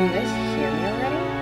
Can you guys hear me already?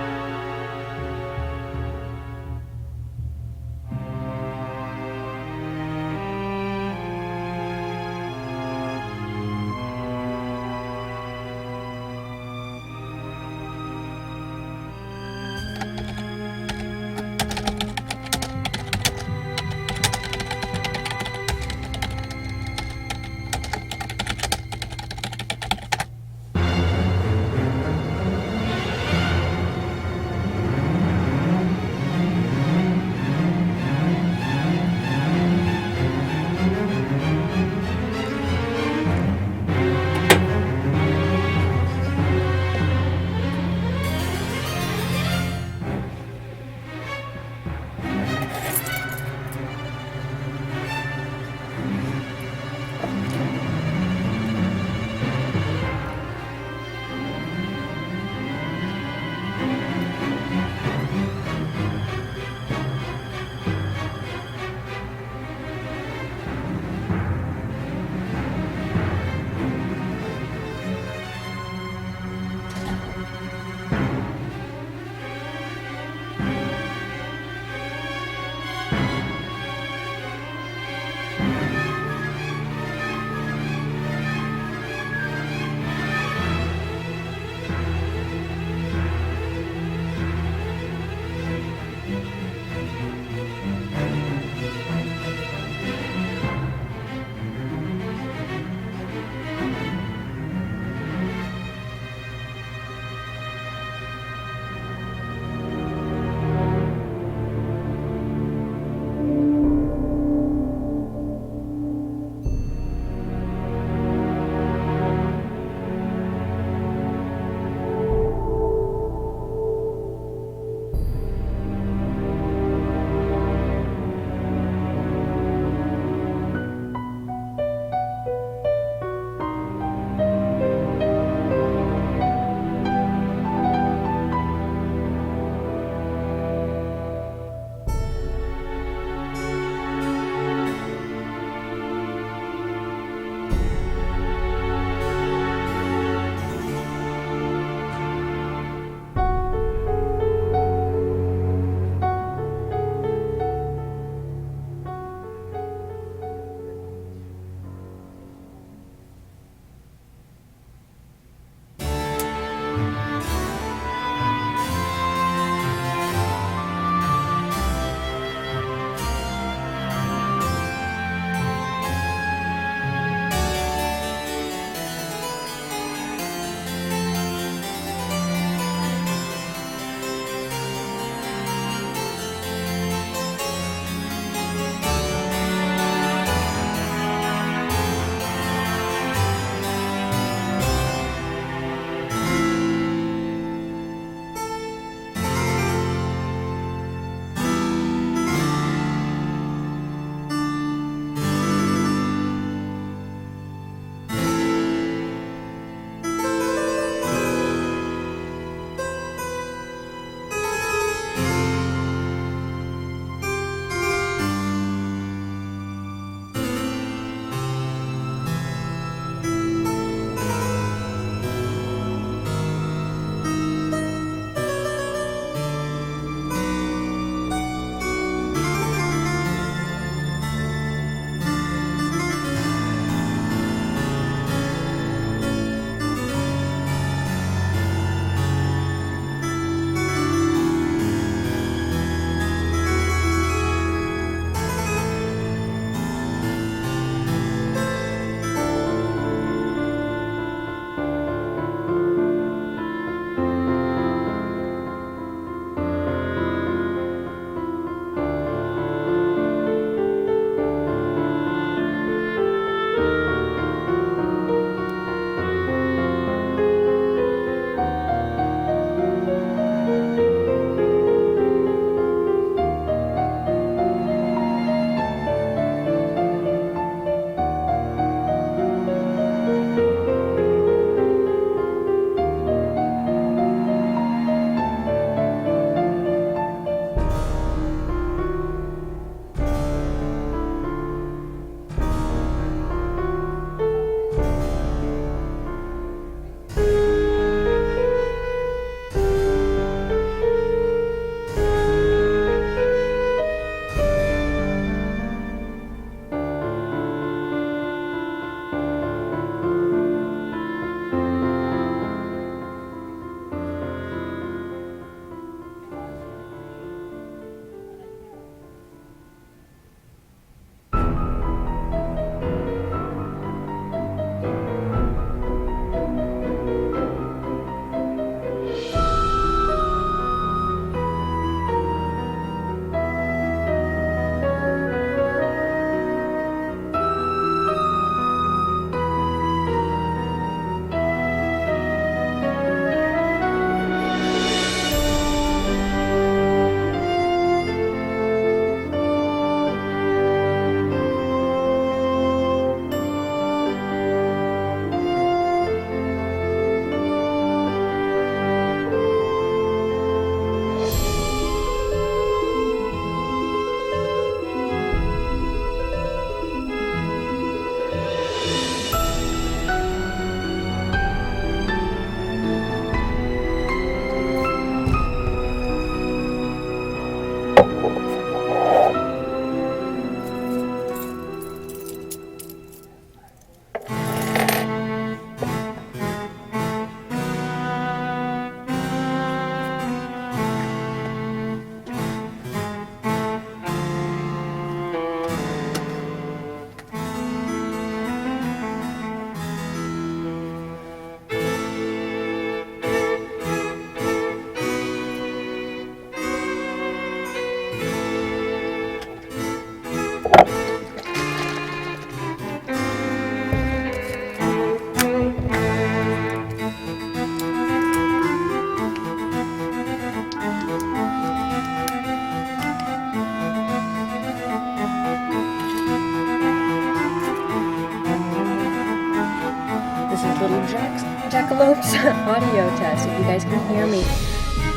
Jackalope's audio test. If you guys can hear me,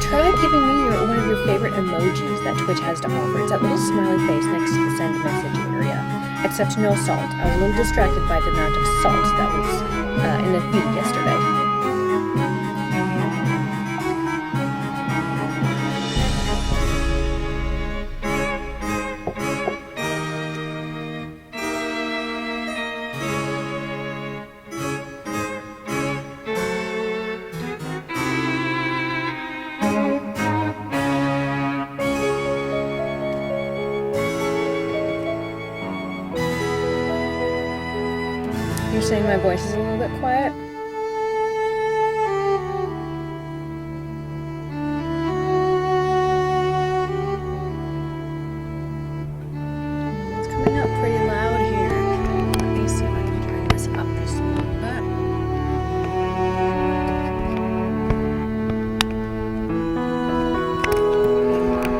try giving me one of your favorite emojis that Twitch has to offer. It's that little smiley face next to the send message area. Except no salt. I was a little distracted by the amount of salt that was in the feed yesterday. You're saying my voice is a little bit quiet? It's coming up pretty loud here. Let me see if I can turn this up just a little bit.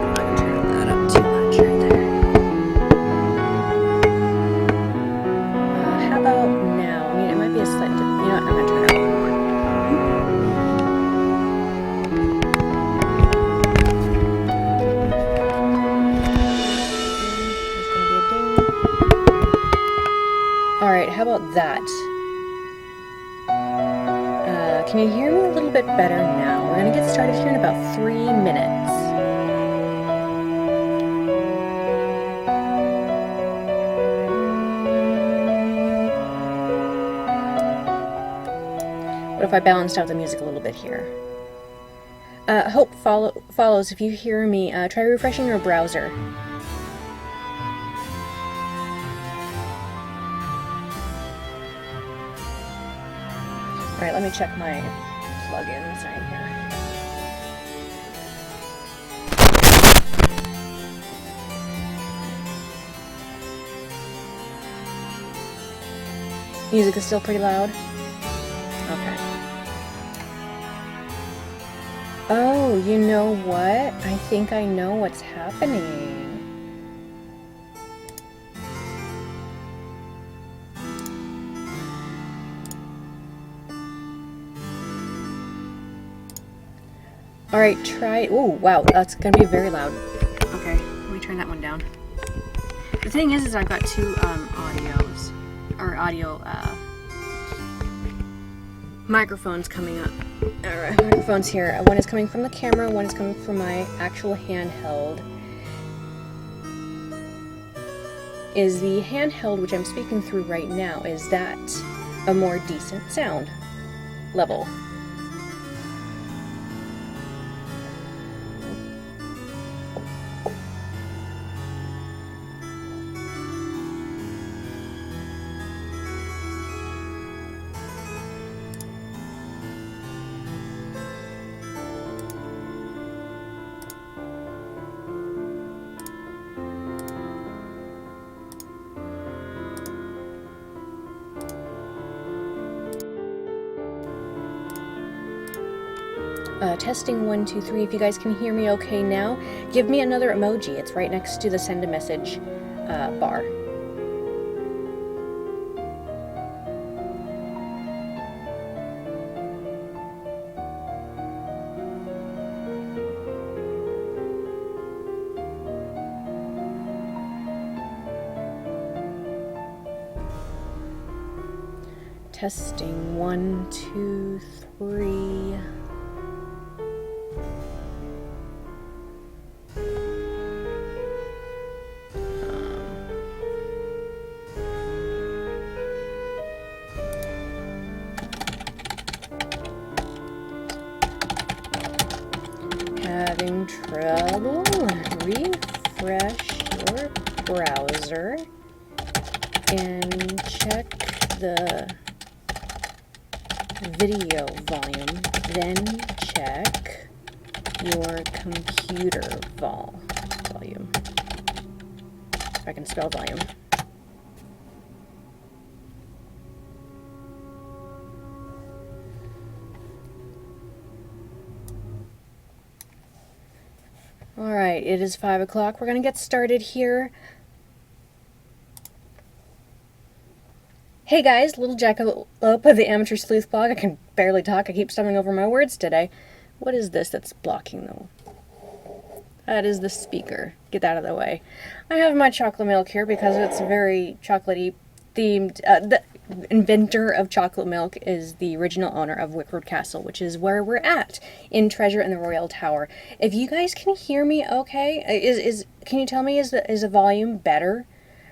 I can turn that up too much right there. How about now? I mean, it might be a slight you know what? I'm gonna turn it up more. There's gonna be a ding. Alright, how about that? Can you hear me a little bit better now? We're gonna get started here in about 3 minutes. What if I balanced out the music a little bit here? Hope follows. If you hear me, try refreshing your browser. Alright, let me check my plugins right here. Music is still pretty loud? Okay. Oh, you know what? I think I know what's happening. Alright, try... Oh, wow, that's gonna be very loud. Okay, let me turn that one down. The thing is I've got two audios, or audio microphones coming up. Alright, microphones here. One is coming from the camera, one is coming from my actual handheld. Is the handheld, which I'm speaking through right now, is that a more decent sound level? Testing 1, 2, 3. If you guys can hear me okay now, give me another emoji. It's right next to the send a message bar. Testing 1, 2, 3. Having trouble? Refresh your browser and check the video volume, then check your computer volume. If I can spell volume. Alright, it is 5 o'clock. We're going to get started here. Hey guys, little Jackalope of the Amateur Sleuth blog. I can barely talk. I keep stumbling over my words today. What is this that's blocking though? That is the speaker. Get that out of the way. I have my chocolate milk here because it's very chocolatey themed. The inventor of chocolate milk is the original owner of Wickford Castle, which is where we're at in Treasure in the Royal Tower. If you guys can hear me okay, can you tell me is the volume better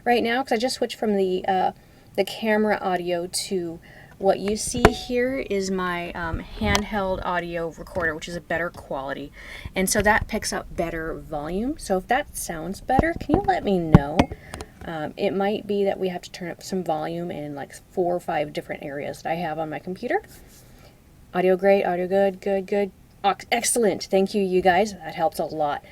right now? Because I just switched from the camera audio to what you see here is my handheld audio recorder, which is a better quality. And so that picks up better volume. So if that sounds better, can you let me know? It might be that we have to turn up some volume in like 4 or 5 different areas that I have on my computer. Audio great, audio good, good, good. Excellent. Thank you, you guys. That helps a lot.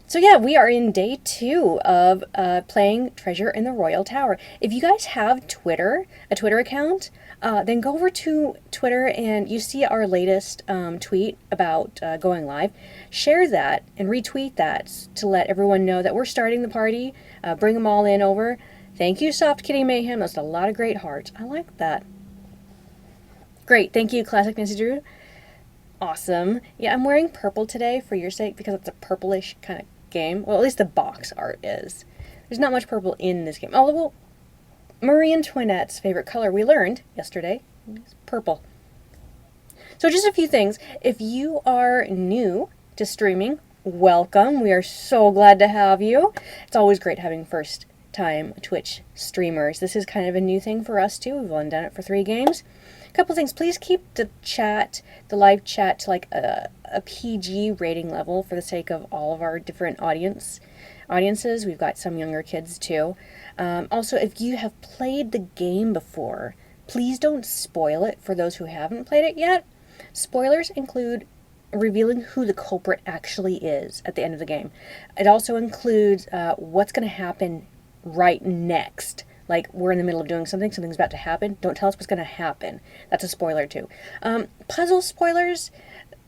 So yeah, we are in day 2 of playing Treasure in the Royal Tower. If you guys have a Twitter account, then go over to Twitter and you see our latest tweet about going live. Share that and retweet that to let everyone know that we're starting the party. Bring them all in over. Thank you, Soft Kitty Mayhem. That's a lot of great hearts. I like that. Great. Thank you, Classic Nancy Drew. Awesome. Yeah, I'm wearing purple today for your sake because it's a purplish kind of game. Well, at least the box art is. There's not much purple in this game. Although, well, Marie Antoinette's favorite color we learned yesterday is purple. So just a few things. If you are new to streaming, welcome. We are so glad to have you. It's always great having first time Twitch streamers. This is kind of a new thing for us too. We've only done it for 3 games. A couple things. Please keep the live chat to like a PG rating level for the sake of all of our different audiences. We've got some younger kids too. Also, if you have played the game before, please don't spoil it for those who haven't played it yet. Spoilers include revealing who the culprit actually is at the end of the game. It also includes what's going to happen right next. Like, we're in the middle of doing something, something's about to happen. Don't tell us what's going to happen. That's a spoiler, too. Puzzle spoilers,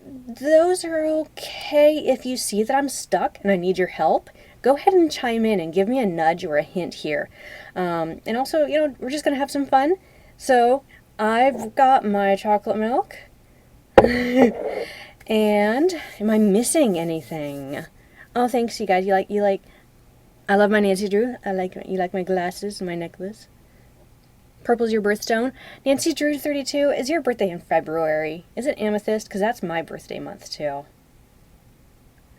those are okay if you see that I'm stuck and I need your help. Go ahead and chime in and give me a nudge or a hint here. And also, we're just going to have some fun. So, I've got my chocolate milk. And, am I missing anything? Oh, thanks, you guys. You like... I love my Nancy Drew. You like my glasses and my necklace. Purple's your birthstone. Nancy Drew 32, is your birthday in February? Is it amethyst? Because that's my birthday month too.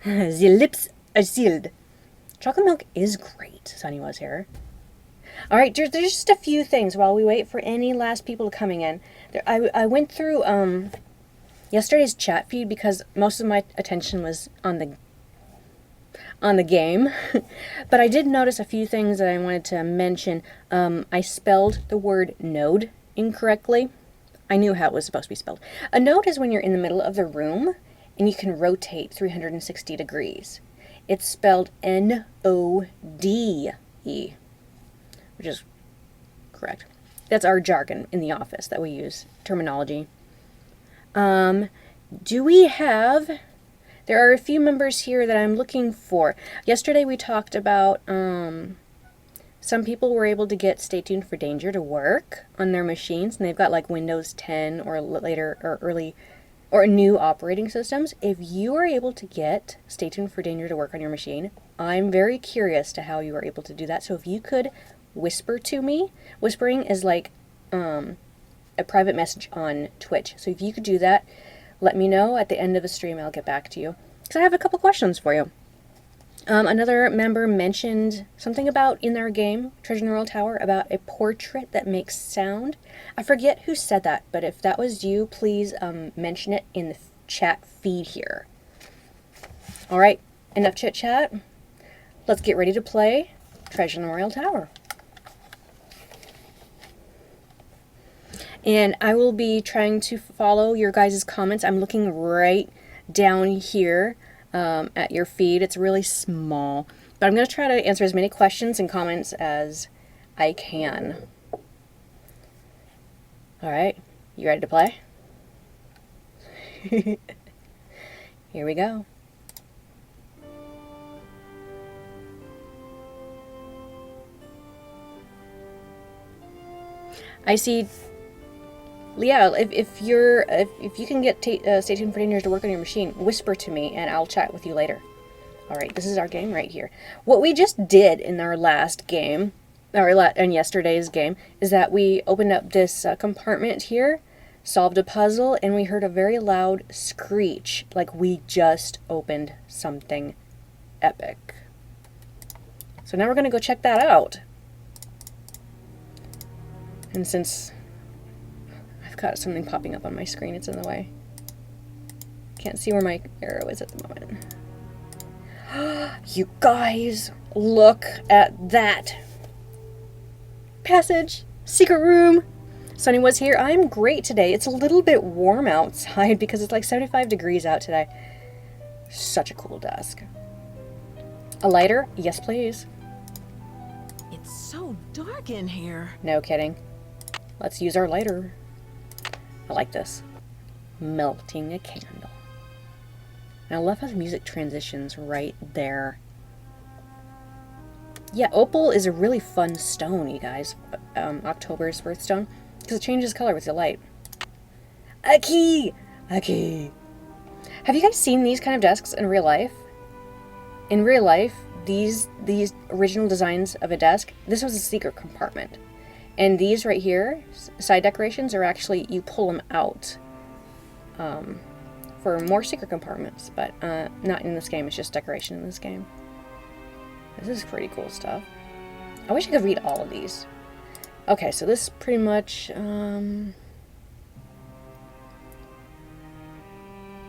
The lips are sealed. Chocolate milk is great, Sunny was here. Alright, there's just a few things while we wait for any last people coming in. I went through yesterday's chat feed because most of my attention was on the game, but I did notice a few things that I wanted to mention. I spelled the word node incorrectly. I knew how it was supposed to be spelled. A node is when you're in the middle of the room and you can rotate 360 degrees. It's spelled N-O-D-E, which is correct. That's our jargon in the office that we use, terminology. Do we have... There are a few members here that I'm looking for. Yesterday we talked about some people were able to get Stay Tuned for Danger to work on their machines, and they've got like Windows 10 or later or early or new operating systems. If you are able to get Stay Tuned for Danger to work on your machine, I'm very curious to how you are able to do that. So if you could whisper to me, whispering is like a private message on Twitch. So if you could do that, let me know at the end of the stream. I'll get back to you. Because I have a couple questions for you. Another member mentioned something about in their game, Treasure in the Royal Tower, about a portrait that makes sound. I forget who said that, but if that was you, please mention it in the chat feed here. Alright, enough chit chat. Let's get ready to play Treasure in the Royal Tower. And I will be trying to follow your guys' comments. I'm looking right down here at your feed. It's really small. But I'm going to try to answer as many questions and comments as I can. Alright, you ready to play? Here we go. I see. Yeah, if you can get Stay Tuned for 10 Years to work on your machine, whisper to me and I'll chat with you later. Alright, this is our game right here. What we just did in our last game, in yesterday's game, is that we opened up this compartment here, solved a puzzle, and we heard a very loud screech, like we just opened something epic. So now we're going to go check that out. And since I've got something popping up on my screen, it's in the way. Can't see where my arrow is at the moment. You guys, look at that. Passage, secret room. Sunny was here. I'm great today. It's a little bit warm outside because it's like 75 degrees out today. Such a cool desk. A lighter? Yes, please. It's so dark in here. No kidding. Let's use our lighter. I like this. Melting a candle. And I love how the music transitions right there. Yeah, opal is a really fun stone, you guys. October's birthstone. Because it changes color with the light. A key! A key! Have you guys seen these kind of desks in real life? In real life, these original designs of a desk, this was a secret compartment. And these right here, side decorations, are actually, you pull them out for more secret compartments, but not in this game. It's just decoration in this game. This is pretty cool stuff. I wish I could read all of these. Okay, so this is pretty much,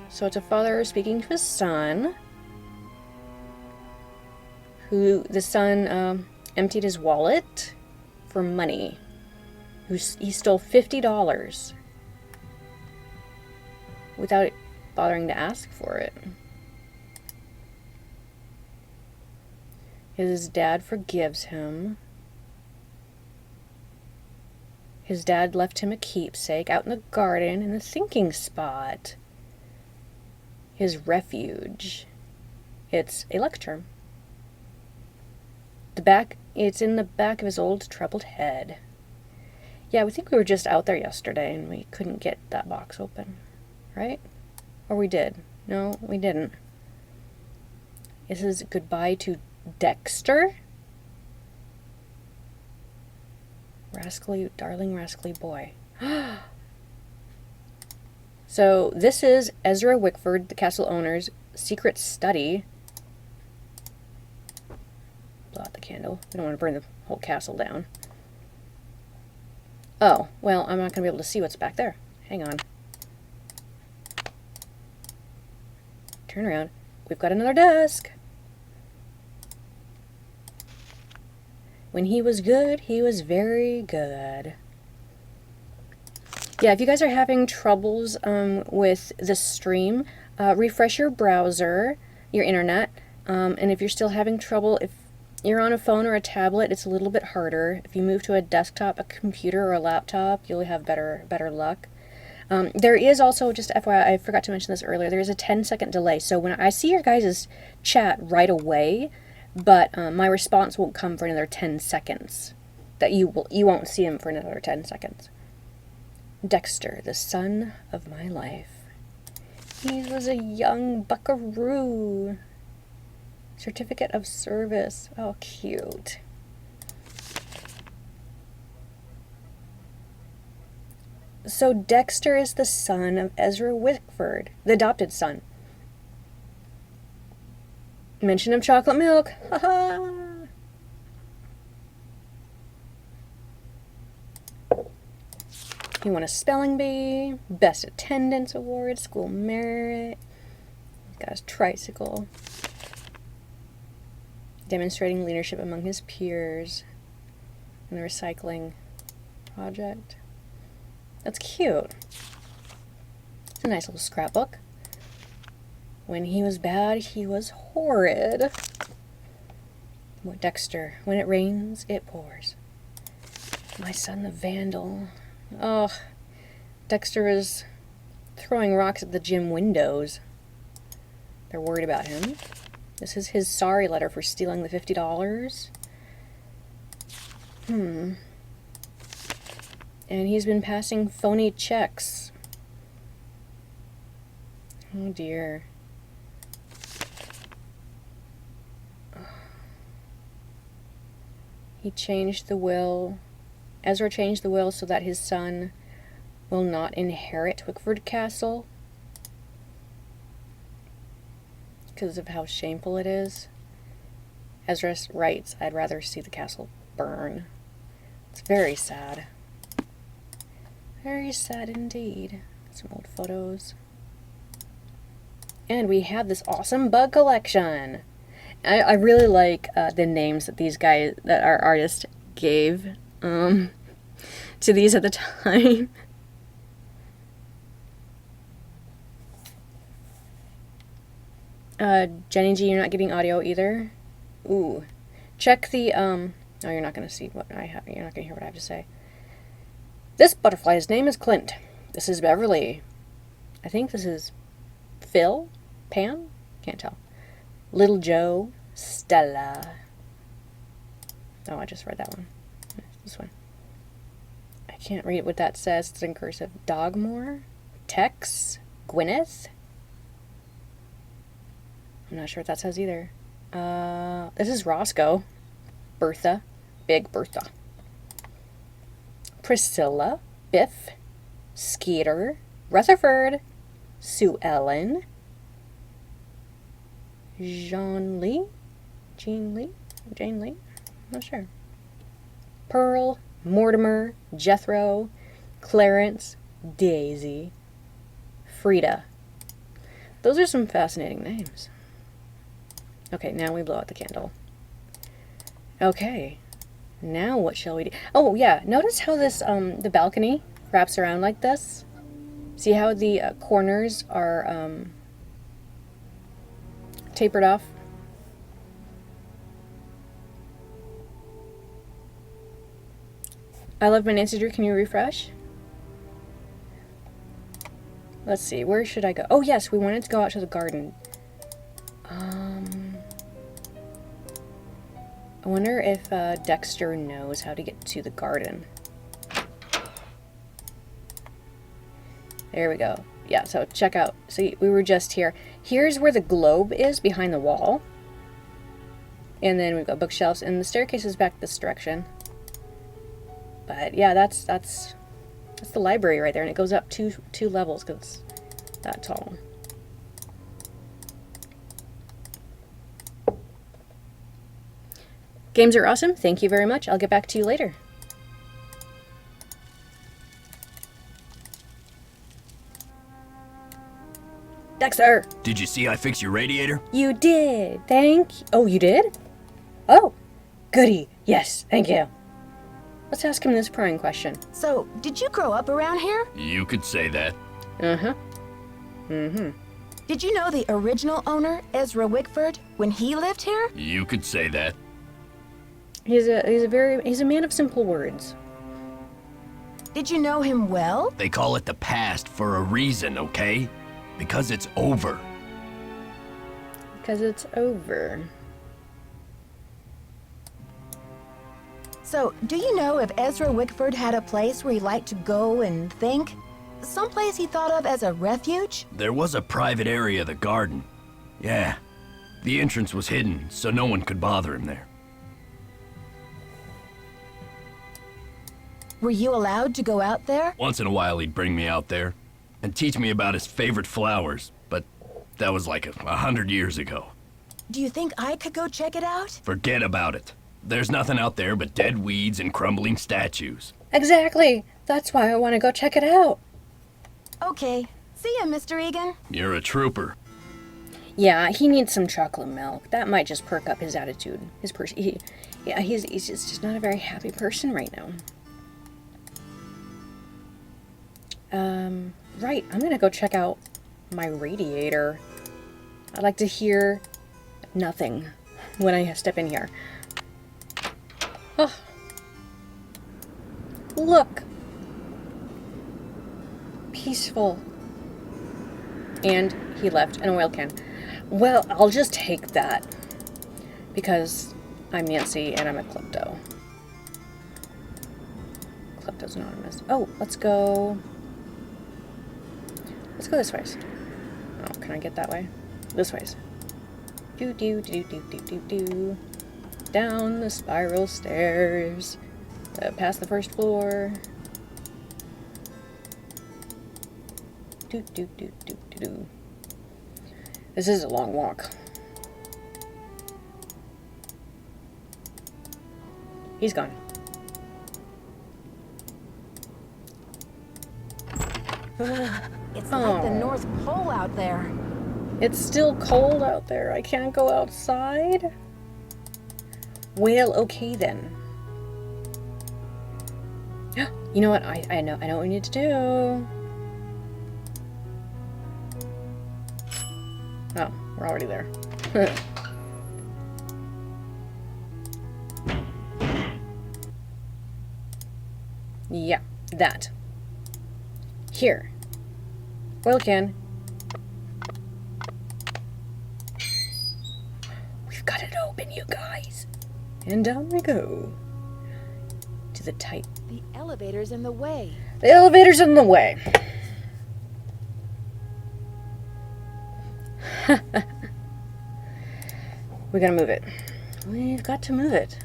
so it's a father speaking to his son, who the son emptied his wallet for money. He stole $50 without bothering to ask for it. His dad forgives him. His dad left him a keepsake out in the garden in the thinking spot. His refuge. It's a lectern. It's in the back of his old troubled head. Yeah, we think we were just out there yesterday and we couldn't get that box open, right? Or we did. No, we didn't. This is goodbye to Dexter. Rascally, darling rascally boy. So this is Ezra Wickford, the castle owner's secret study. Blow out the candle. We don't want to burn the whole castle down. Oh, well, I'm not going to be able to see what's back there. Hang on. Turn around. We've got another desk. When he was good, he was very good. Yeah, if you guys are having troubles with the stream, refresh your browser, your internet, and if you're still having trouble, if you're on a phone or a tablet, it's a little bit harder. If you move to a desktop, a computer, or a laptop, you'll have better luck. There is also, just FYI, I forgot to mention this earlier, there is a 10-second delay. So when I see your guys' chat right away, but my response won't come for another 10 seconds. That you won't see him for another 10 seconds. Dexter, the son of my life. He was a young buckaroo. Certificate of service. Oh, cute. So Dexter is the son of Ezra Wickford, the adopted son. Mention of chocolate milk. Haha. He won a spelling bee, best attendance award, school merit. He's got his tricycle. Demonstrating leadership among his peers in the recycling project. That's cute. It's a nice little scrapbook. When he was bad, he was horrid. What Dexter, when it rains, it pours. My son the vandal. Oh, Dexter is throwing rocks at the gym windows. They're worried about him. This is his sorry letter for stealing the $50. And he's been passing phony checks. Oh dear. He changed the will. Ezra changed the will so that his son will not inherit Wickford Castle because of how shameful it is. Ezra writes, "I'd rather see the castle burn." It's very sad. Very sad indeed. Some old photos. And we have this awesome bug collection. I really like the names that these guys, that our artist gave to these at the time. Jenny G, you're not getting audio either. Ooh. Check the, oh, you're not going to see what I have, you're not going to hear what I have to say. This butterfly's name is Clint. This is Beverly. I think this is Phil? Pam? Can't tell. Little Joe. Stella. Oh, I just read that one. This one. I can't read what that says. It's in cursive. Dogmore. Tex. Gwyneth. I'm not sure what that says either. This is Roscoe. Bertha. Big Bertha. Priscilla. Biff. Skeeter. Rutherford. Sue Ellen. Jean Lee? Jane Lee? I'm not sure. Pearl. Mortimer. Jethro. Clarence. Daisy. Frida. Those are some fascinating names. Okay, now we blow out the candle. Okay. Now what shall we do? Oh, yeah. Notice how this, the balcony wraps around like this? See how the corners are, tapered off? I love my Nancy Drew. Can you refresh? Let's see. Where should I go? Oh, yes. We wanted to go out to the garden. I wonder if Dexter knows how to get to the garden. There we go. Yeah, so check out. So we were just here. Here's where the globe is behind the wall. And then we've got bookshelves, and the staircase is back this direction. But yeah, that's the library right there, and it goes up two levels because it's that tall. Games are awesome. Thank you very much. I'll get back to you later. Dexter! Did you see I fixed your radiator? You did. Oh, you did? Oh, goody. Yes, thank you. Let's ask him this prying question. So, did you grow up around here? You could say that. Uh-huh. Mm-hmm. Did you know the original owner, Ezra Wickford, when he lived here? You could say that. He's a man of simple words. Did you know him well? They call it the past for a reason, okay? Because it's over. Because it's over. So, do you know if Ezra Wickford had a place where he liked to go and think? Someplace he thought of as a refuge? There was a private area of the garden. Yeah. The entrance was hidden, so no one could bother him there. Were you allowed to go out there? Once in a while he'd bring me out there and teach me about his favorite flowers, but that was like 100 years ago. Do you think I could go check it out? Forget about it. There's nothing out there but dead weeds and crumbling statues. Exactly. That's why I want to go check it out. Okay. See ya, Mr. Egan. You're a trooper. Yeah, he needs some chocolate milk. That might just perk up his attitude. He's just not a very happy person right now. Right, I'm gonna go check out my radiator. I like to hear nothing when I step in here. Oh. Look. Peaceful. And he left an oil can. Well, I'll just take that. Because I'm Nancy and I'm a klepto. Klepto's anonymous. Oh, let's go... Let's go this way. Oh, can I get that way? This way. Do do do do do do do. Down the spiral stairs. Past the first floor. Do do do do do do. This is a long walk. He's gone. It's like the North Pole out there. It's still cold out there. I can't go outside? Well, okay then. You know what? I know what we need to do. Oh, we're already there. Yeah, that. Here. Oil can. We've got it open, you guys. And down we go. To the tight. The elevator's in the way. The elevator's in the way. We gotta move it. We've got to move it.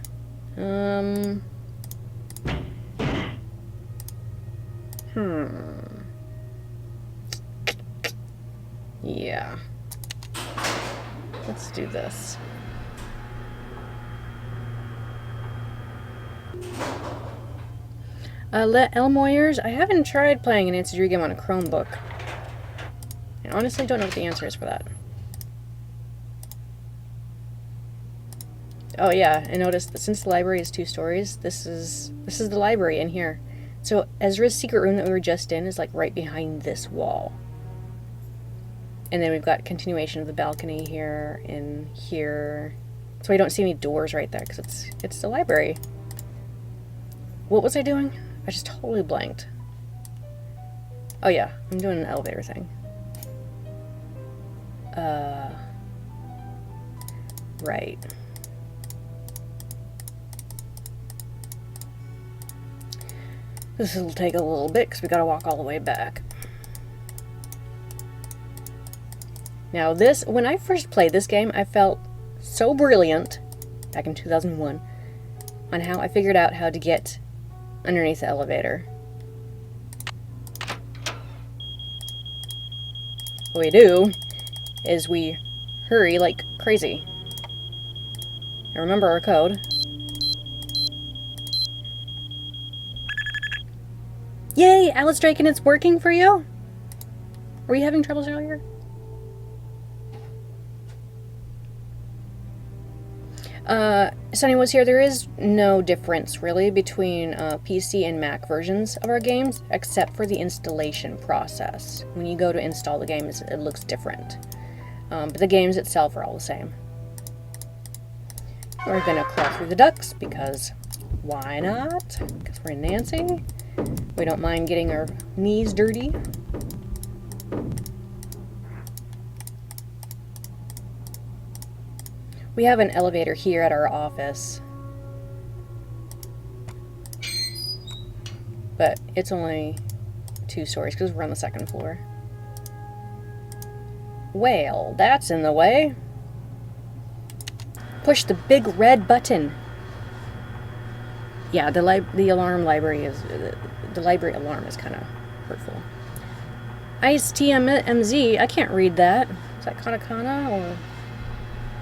Yeah. Let's do this. Let Elmoyers. I haven't tried playing an Nancy Drew game on a Chromebook. I honestly don't know what the answer is for that. Oh yeah, I noticed that since the library is 2 stories, this is the library in here. So Ezra's secret room that we were just in is like right behind this wall. And then we've got continuation of the balcony here and here. So I don't see any doors right there because it's the library. What was I doing? I just totally blanked. Oh yeah, I'm doing an elevator thing. Right. This will take a little bit because we gotta walk all the way back. Now this, when I first played this game, I felt so brilliant, back in 2001, on how I figured out how to get underneath the elevator. What we do is we hurry like crazy. Now remember our code. Yay, Alice Drake, and it's working for you? Were you having troubles earlier? Sunny was here. There is no difference really between PC and Mac versions of our games, except for the installation process. When you go to install the game, it looks different. But the games itself are all the same. We're gonna crawl through the ducts because why not? Because we're Nancy. We don't mind getting our knees dirty. We have an elevator here at our office, but it's only 2 stories because we're on the 2nd floor. Well, that's in the way. Push the big red button. Yeah, the library alarm is kind of hurtful. ISTMZ, I can't read that. Is that katakana or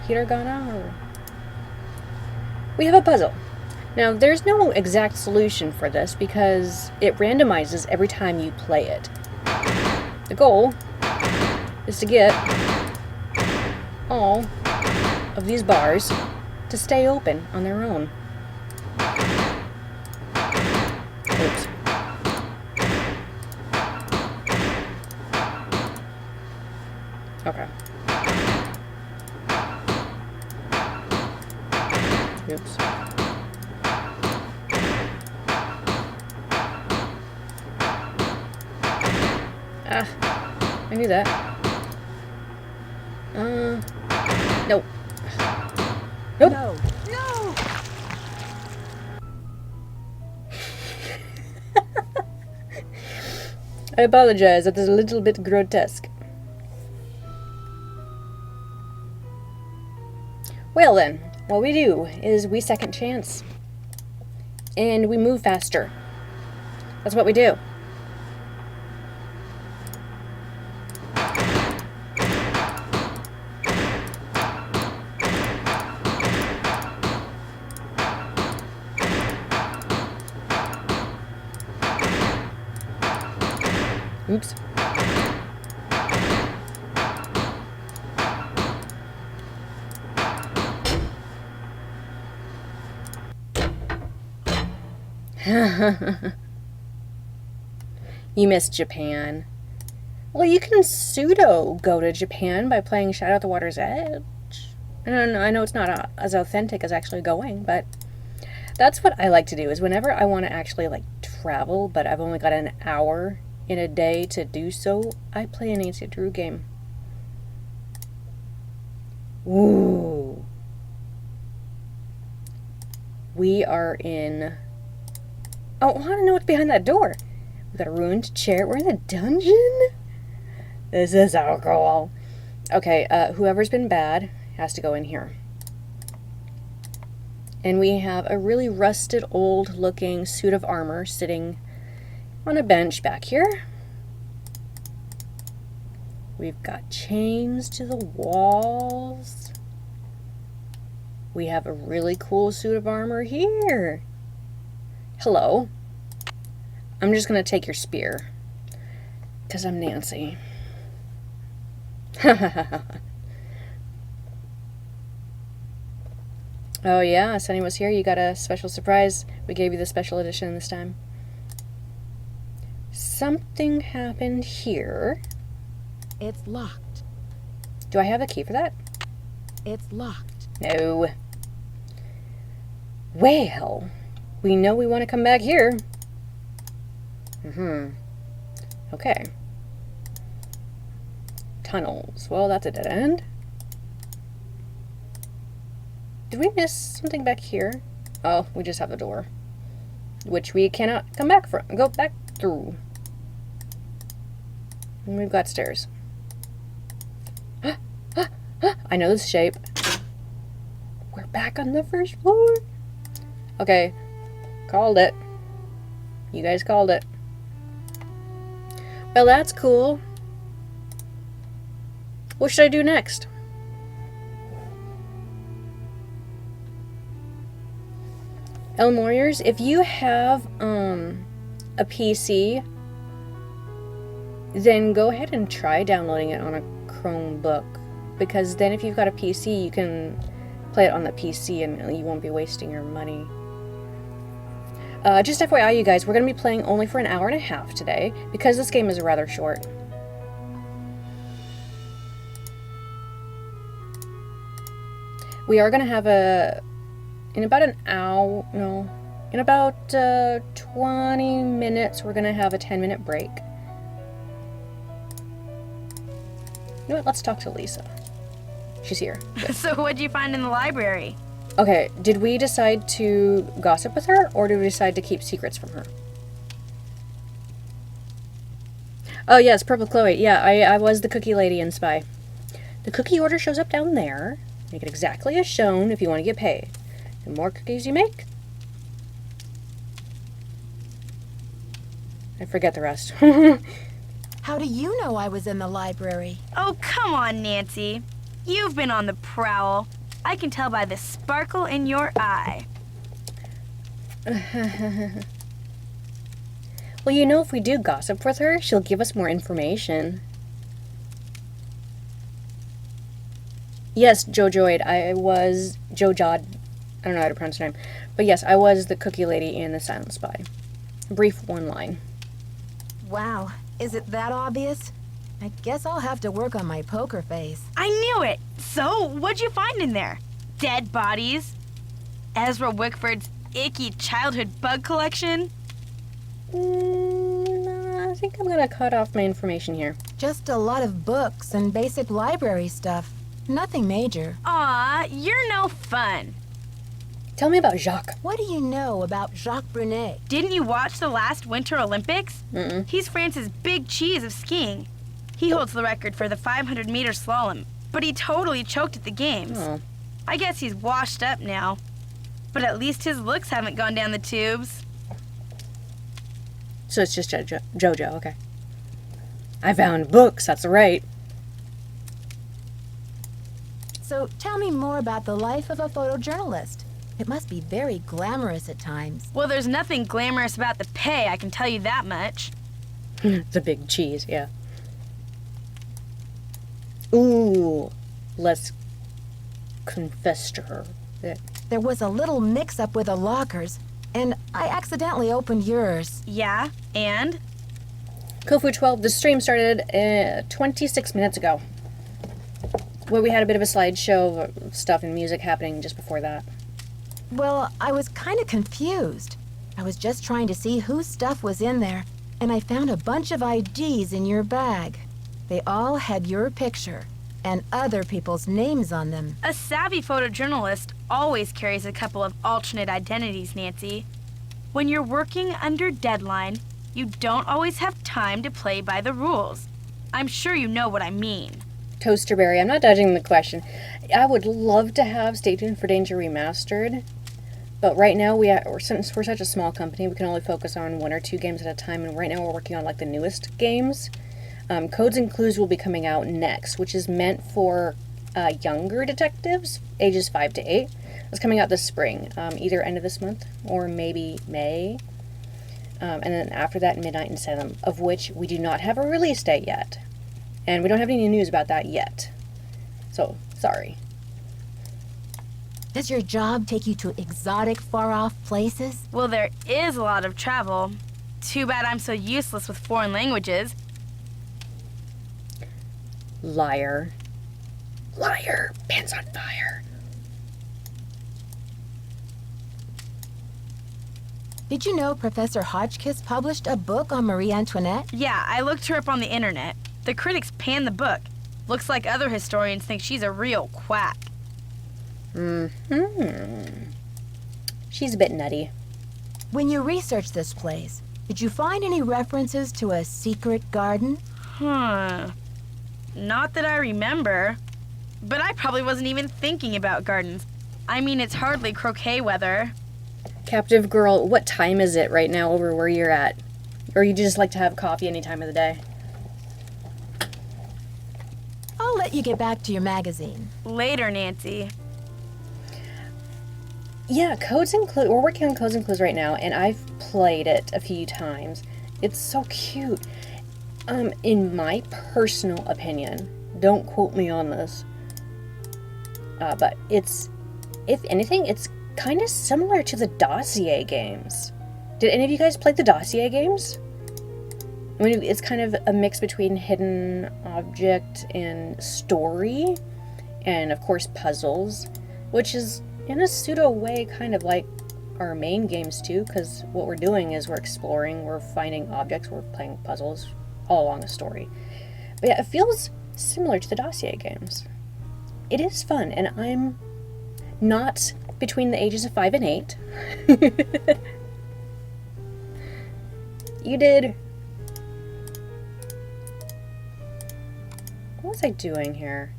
hiragana or? We have a puzzle. Now, there's no exact solution for this because it randomizes every time you play it. The goal is to get all of these bars to stay open on their own. Oops. Okay. Oops. I knew that. Nope. Nope. No. No. I apologize, that is a little bit grotesque. Well then, what we do is we second chance. And we move faster. That's what we do. Oops. You missed Japan. Well, you can pseudo go to Japan by playing Shadow at the Water's Edge. I know it's not as authentic as actually going, but that's what I like to do, is whenever I want to actually, like, travel, but I've only got an hour in a day to do so, I play an Nancy Drew game. Ooh. We are in... Oh, I want to know what's behind that door. We got a ruined chair. We're in a dungeon? This is so cool. Okay, whoever's been bad has to go in here. And we have a really rusted, old-looking suit of armor sitting on a bench back here. We've got chains to the walls. We have a really cool suit of armor here. Hello. I'm just gonna take your spear, because I'm Nancy. Oh yeah, Sunny was here. You got a special surprise. We gave you the special edition this time. Something happened here. It's locked. Do I have a key for that? It's locked. No. Well, we know we want to come back here. Okay. Tunnels. Well, that's a dead end. Did we miss something back here? Oh, we just have the door, which we cannot come back from. Go back through. And we've got stairs. I know this shape. We're back on the first floor. Okay. Called it. You guys called it. Well, that's cool. What should I do next? Elm Warriors, if you have a PC, then go ahead and try downloading it on a Chromebook, because then if you've got a PC, you can play it on the PC and you won't be wasting your money. Just FYI, you guys, we're going to be playing only for an hour and a half today, because this game is rather short. We are going to have in about an hour, no, in about 20 minutes, we're going to have a 10-minute break. You know what, let's talk to Lisa. She's here. Good. So what'd you find in the library? Okay, did we decide to gossip with her, or did we decide to keep secrets from her? Oh yes, Purple Chloe. Yeah, I was the cookie lady and spy. The cookie order shows up down there. Make it exactly as shown if you want to get paid. The more cookies you make... I forget the rest. How do you know I was in the library? Oh, come on, Nancy. You've been on the prowl. I can tell by the sparkle in your eye. Well, you know, if we do gossip with her, she'll give us more information. Yes, Jojoid, I was... Jojod. I don't know how to pronounce her name. But yes, I was the cookie lady and the silent spy. Brief one line. Wow, is it that obvious? I guess I'll have to work on my poker face. I knew it! So, what'd you find in there? Dead bodies? Ezra Wickford's icky childhood bug collection? I think I'm gonna cut off my information here. Just a lot of books and basic library stuff. Nothing major. Aw, you're no fun. Tell me about Jacques. What do you know about Jacques Brunet? Didn't you watch the last Winter Olympics? Mm-mm. He's France's big cheese of skiing. He holds the record for the 500-meter slalom, but he totally choked at the games. Oh. I guess he's washed up now, but at least his looks haven't gone down the tubes. So it's just Jojo, okay. I found books, that's right. So tell me more about the life of a photojournalist. It must be very glamorous at times. Well, there's nothing glamorous about the pay, I can tell you that much. It's a big cheese, yeah. Ooh, let's confess to her. There was a little mix-up with the lockers, and I accidentally opened yours. Yeah, and? Kofu 12, the stream started 26 minutes ago. Well, we had a bit of a slideshow of stuff and music happening just before that. Well, I was kind of confused. I was just trying to see whose stuff was in there, and I found a bunch of IDs in your bag. They all had your picture and other people's names on them. A savvy photojournalist always carries a couple of alternate identities, Nancy. When you're working under deadline, you don't always have time to play by the rules. I'm sure you know what I mean. Toasterberry, I'm not dodging the question. I would love to have Stay Tuned for Danger Remastered, but right now, since we're such a small company, we can only focus on 1 or 2 games at a time, and right now we're working on like the newest games. Codes and Clues will be coming out next, which is meant for younger detectives, ages 5 to 8. It's coming out this spring, either end of this month or maybe May. And then after that, Midnight and Salem, of which we do not have a release date yet. And we don't have any news about that yet. So, sorry. Does your job take you to exotic, far-off places? Well, there is a lot of travel. Too bad I'm so useless with foreign languages. Liar. Liar. Pants on fire. Did you know Professor Hotchkiss published a book on Marie Antoinette? Yeah, I looked her up on the internet. The critics panned the book. Looks like other historians think she's a real quack. She's a bit nutty. When you researched this place, did you find any references to a secret garden? Not that I remember. But I probably wasn't even thinking about gardens. I mean, it's hardly croquet weather. Captive girl, what time is it right now over where you're at? Or you just like to have coffee any time of the day? I'll let you get back to your magazine. Later, Nancy. Yeah, Codes and Clues. We're working on Codes and Clues right now, and I've played it a few times. It's so cute. In my personal opinion, don't quote me on this, but it's, if anything, it's kind of similar to the Dossier games. Did any of you guys play the Dossier games? I mean, it's kind of a mix between hidden object and story, and of course puzzles, which is in a pseudo way kind of like our main games too, because what we're doing is we're exploring, we're finding objects, we're playing puzzles all along a story. But yeah, it feels similar to the Dossier games. It is fun, and I'm not between the ages of 5 and 8. You did. What was I doing here?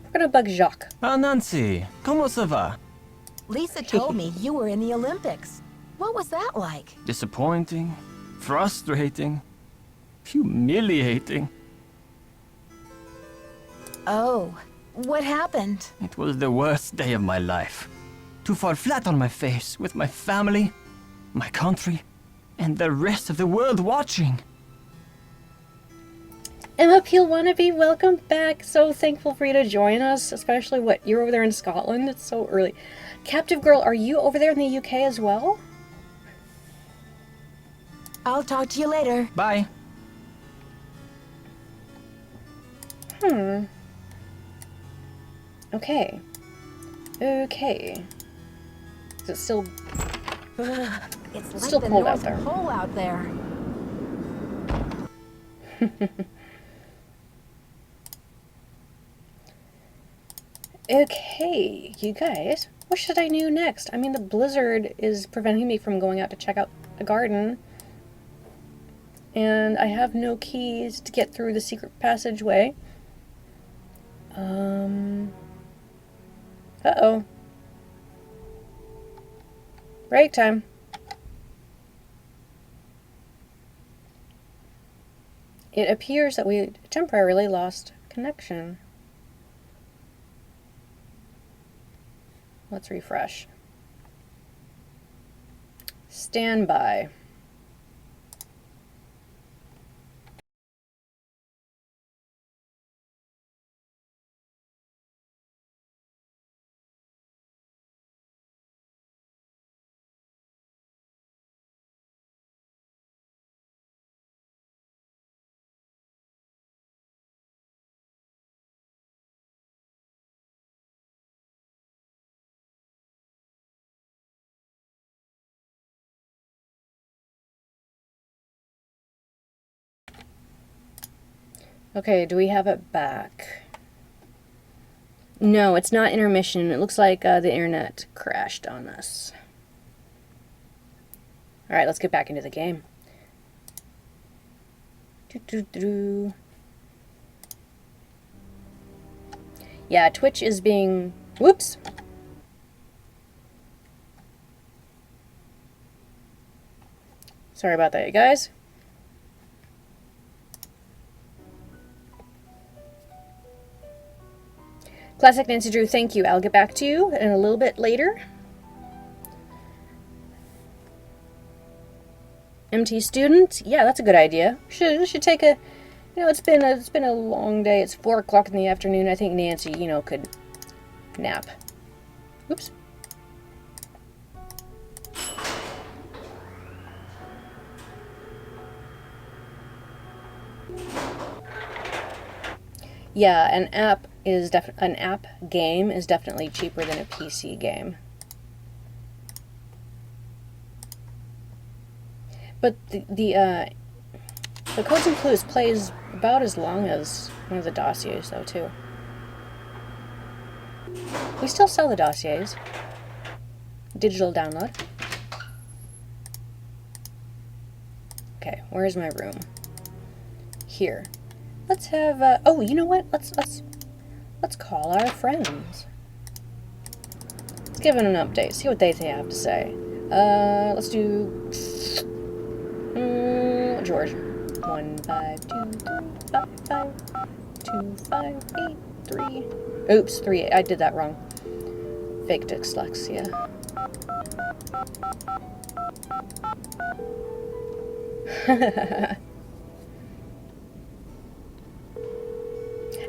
We're gonna bug Jacques. Ah, Nancy, comment ça va? Lisa told me you were in the Olympics. What was that like? Disappointing, frustrating, humiliating. Oh, what happened? It was the worst day of my life. To fall flat on my face with my family, my country, and the rest of the world watching. Emma Peel Wannabe, welcome back. So thankful for you to join us, especially you're over there in Scotland. It's so early. Captive Girl, are you over there in the UK as well? I'll talk to you later. Bye. Okay. Okay. Is it still... It's like Still the cold out North there. Pole out there. Okay, you guys, what should I do next? I mean, the blizzard is preventing me from going out to check out the garden. And I have no keys to get through the secret passageway. Uh-oh. Break time. It appears that we temporarily lost connection. Let's refresh. Stand by. Okay, do we have it back? No, it's not intermission. It looks like the internet crashed on us. Alright, let's get back into the game. Yeah, Twitch is being... Whoops! Sorry about that, you guys. Classic Nancy Drew, thank you. I'll get back to you in a little bit later. MT student? Yeah, that's a good idea. Should take a... You know, it's been a long day. It's 4 o'clock in the afternoon. I think Nancy, you know, could nap. Oops. Yeah, an app game is definitely cheaper than a PC game. But the Codes and Clues plays about as long as one of the dossiers, though, too. We still sell the dossiers. Digital download. Okay, where's my room? Here. Let's have, oh, you know what? Let's call our friends. Let's give them an update, see what they have to say. Let's do, George. 1 5 2 3 5 5 2 5 8 3. Oops, 3. I did that wrong. Fake dyslexia.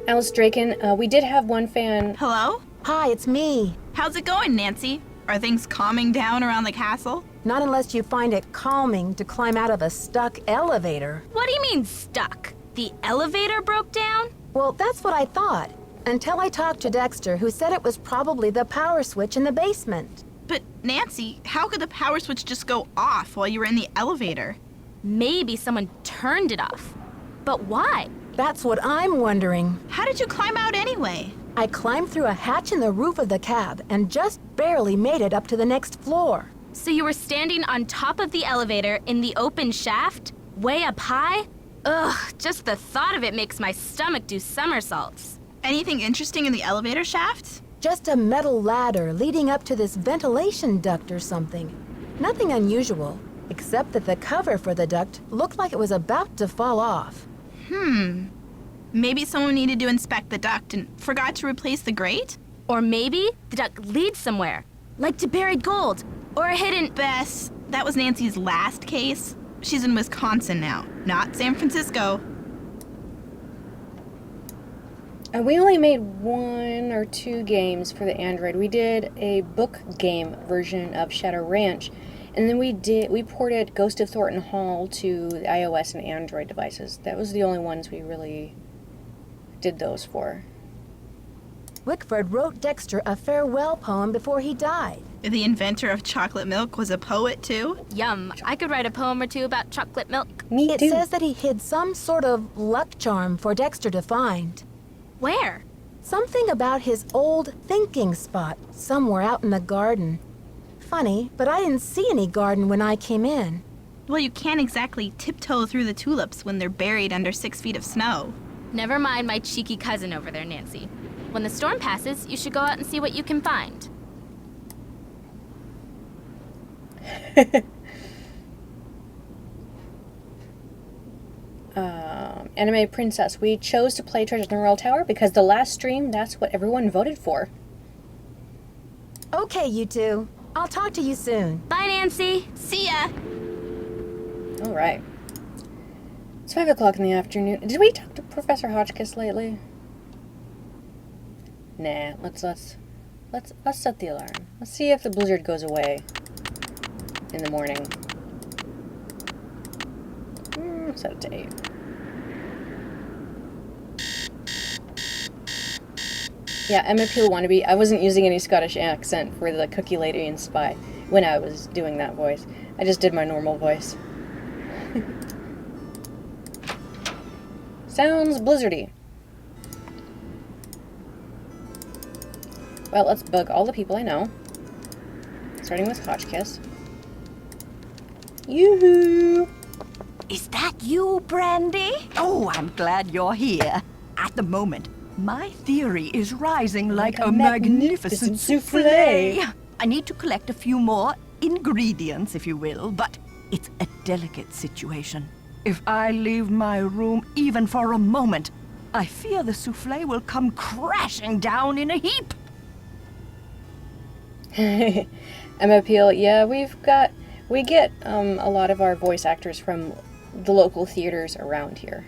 Alice Draken, we did have one fan. Hello? Hi, it's me. How's it going, Nancy? Are things calming down around the castle? Not unless you find it calming to climb out of a stuck elevator. What do you mean stuck? The elevator broke down? Well, that's what I thought. Until I talked to Dexter, who said it was probably the power switch in the basement. But, Nancy, how could the power switch just go off while you were in the elevator? Maybe someone turned it off. But why? That's what I'm wondering. How did you climb out anyway? I climbed through a hatch in the roof of the cab and just barely made it up to the next floor. So you were standing on top of the elevator in the open shaft? Way up high? Ugh, just the thought of it makes my stomach do somersaults. Anything interesting in the elevator shaft? Just a metal ladder leading up to this ventilation duct or something. Nothing unusual, except that the cover for the duct looked like it was about to fall off. Maybe someone needed to inspect the duct and forgot to replace the grate? Or maybe the duct leads somewhere, like to buried gold, or a hidden... Bess, that was Nancy's last case. She's in Wisconsin now, not San Francisco. We only made 1 or 2 games for the Android. We did a book game version of Shadow Ranch, and then we ported Ghost of Thornton Hall to the iOS and Android devices. That was the only ones we really did those for. Wickford wrote Dexter a farewell poem before he died. The inventor of chocolate milk was a poet, too? Yum, I could write a poem or 2 about chocolate milk. Me It too. says that he hid some sort of luck charm for Dexter to find. Where? Something about his old thinking spot somewhere out in the garden. Funny, but I didn't see any garden when I came in. Well, you can't exactly tiptoe through the tulips when they're buried under 6 feet of snow. Never mind my cheeky cousin over there, Nancy. When the storm passes, you should go out and see what you can find. Anime Princess. We chose to play Treasure in the Royal Tower because the last stream, that's what everyone voted for. Okay, you two. I'll talk to you soon. Bye, Nancy. See ya! Alright. It's 5 o'clock in the afternoon. Did we talk to Professor Hotchkiss lately? Nah, let's set the alarm. Let's see if the blizzard goes away in the morning. Set it to 8. Yeah, Emma Peel wannabe. I wasn't using any Scottish accent for the Cookie Lady and Spy when I was doing that voice. I just did my normal voice. Sounds blizzardy. Well, let's bug all the people I know. Starting with Hotchkiss. Yoo-hoo! Is that you, Brandy? Oh, I'm glad you're here. At the moment, my theory is rising like a magnificent souffle. I need to collect a few more ingredients, if you will, but it's a delicate situation. If I leave my room even for a moment, I fear the souffle will come crashing down in a heap. Emma Peel, yeah, we get a lot of our voice actors from the local theaters around here.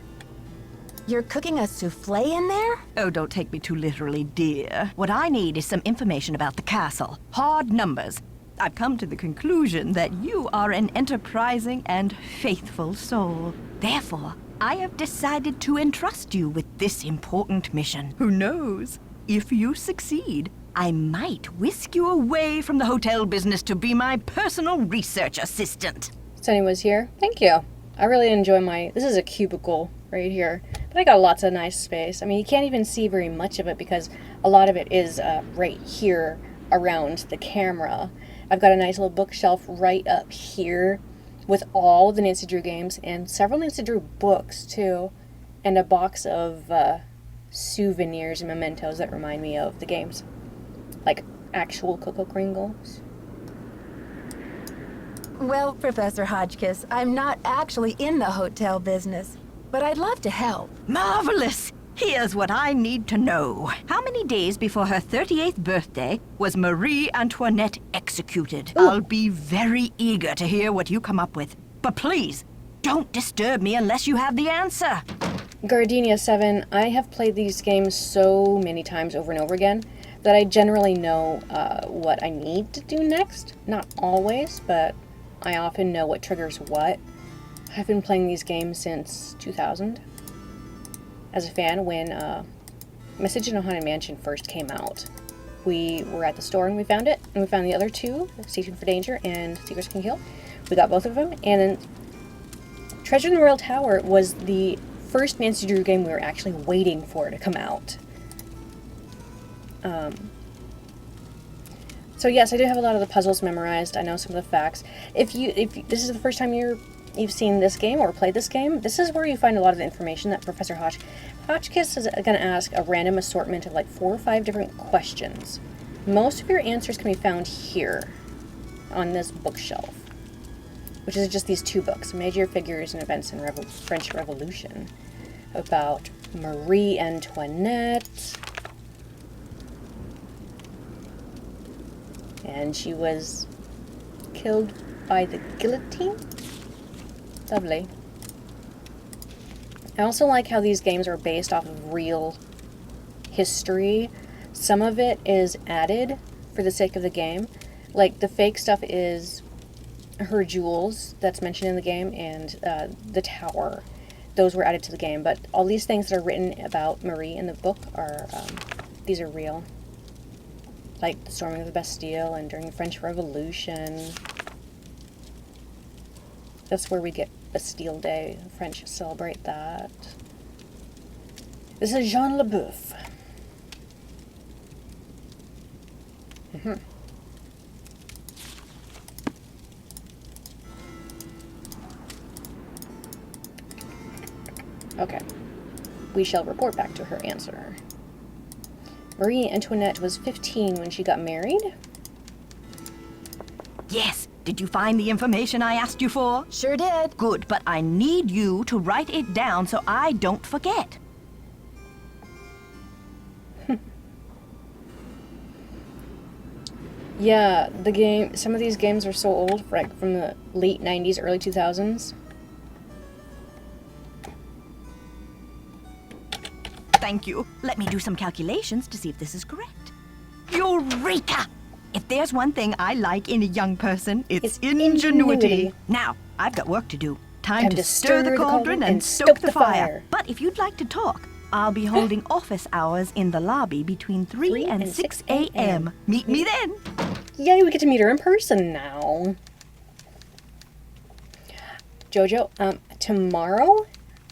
You're cooking a souffle in there? Oh, don't take me too literally, dear. What I need is some information about the castle. Hard numbers. I've come to the conclusion that you are an enterprising and faithful soul. Therefore, I have decided to entrust you with this important mission. Who knows? If you succeed, I might whisk you away from the hotel business to be my personal research assistant. Sunny was here. Thank you. I really enjoy this is a cubicle right here, but I got lots of nice space. I mean, you can't even see very much of it because a lot of it is right here around the camera. I've got a nice little bookshelf right up here with all the Nancy Drew games and several Nancy Drew books too, and a box of souvenirs and mementos that remind me of the games, like actual Cocoa Kringles. Well, Professor Hotchkiss, I'm not actually in the hotel business, but I'd love to help. Marvelous! Here's what I need to know. How many days before her 38th birthday was Marie Antoinette executed? Ooh. I'll be very eager to hear what you come up with. But please, don't disturb me unless you have the answer. Gardenia 7, I have played these games so many times over and over again that I generally know what I need to do next. Not always, but I often know what triggers what. I've been playing these games since 2000. As a fan, when Message in a Haunted Mansion first came out, we were at the store and we found it, and we found the other two, Station for Danger and Secrets Can Kill. We got both of them, and then Treasure in the Royal Tower was the first Nancy Drew game we were actually waiting for to come out. So yes, I do have a lot of the puzzles memorized. I know some of the facts. If this is the first time you've seen this game or played this game, this is where you find a lot of the information that Professor Hotchkiss is going to ask a random assortment of like 4 or 5 different questions. Most of your answers can be found here on this bookshelf, which is just these 2 books, Major Figures and Events in French Revolution, about Marie Antoinette. And she was killed by the guillotine. Lovely. I also like how these games are based off of real history. Some of it is added for the sake of the game. Like, the fake stuff is her jewels that's mentioned in the game and the tower. Those were added to the game. But all these things that are written about Marie in the book are, these are real. Like the storming of the Bastille and during the French Revolution. That's where we get Bastille Day. The French celebrate that. This is Jean LeBoeuf. Okay. We shall report back to her answer. Marie Antoinette was 15 when she got married? Yes. Did you find the information I asked you for? Sure did. Good, but I need you to write it down so I don't forget. Yeah, some of these games are so old, like from the late 90s, early 2000s. Thank you. Let me do some calculations to see if this is correct. Eureka! If there's one thing I like in a young person, it's ingenuity. Now, I've got work to do. Time to stir the cauldron and stoke the fire. But if you'd like to talk, I'll be holding office hours in the lobby between 3 and 6 a.m. Meet me then. Yay, we get to meet her in person now. Jojo, tomorrow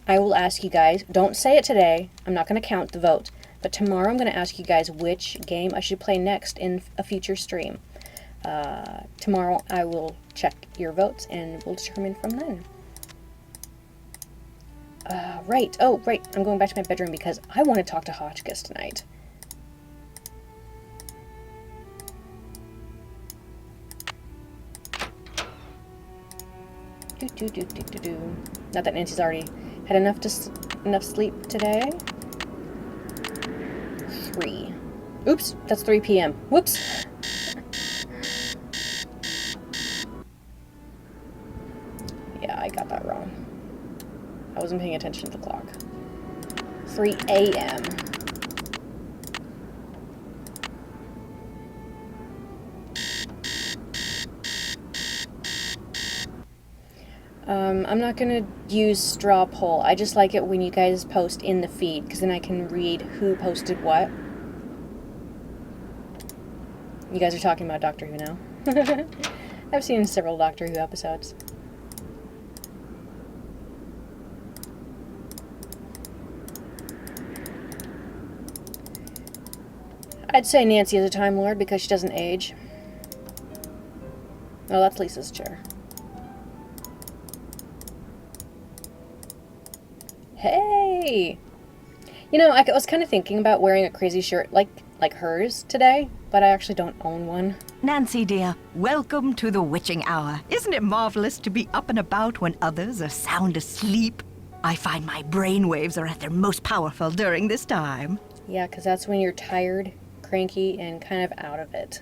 I will ask you guys, don't say it today, I'm not going to count the votes, but tomorrow I'm going to ask you guys which game I should play next in a future stream. Tomorrow I will check your votes and we'll determine from then. Right. Oh, right. I'm going back to my bedroom because I want to talk to Hotchkiss tonight. Not that Nancy's already had enough sleep today. 3. Oops, that's 3 p.m. Whoops. Yeah, I got that wrong. I wasn't paying attention to the clock. 3 a.m. I'm not gonna use straw poll. I just like it when you guys post in the feed, because then I can read who posted what. You guys are talking about Doctor Who now. I've seen several Doctor Who episodes. I'd say Nancy is a Time Lord because she doesn't age. Oh, that's Lisa's chair. Hey! You know, I was kind of thinking about wearing a crazy shirt like hers today, but I actually don't own one. Nancy, dear, welcome to the witching hour. Isn't it marvelous to be up and about when others are sound asleep? I find my brainwaves are at their most powerful during this time. Yeah, because that's when you're tired, cranky, and kind of out of it.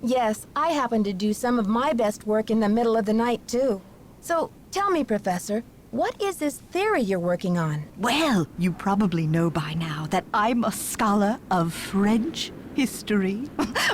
Yes, I happen to do some of my best work in the middle of the night, too. So, tell me, Professor, what is this theory you're working on? Well, you probably know by now that I'm a scholar of French history.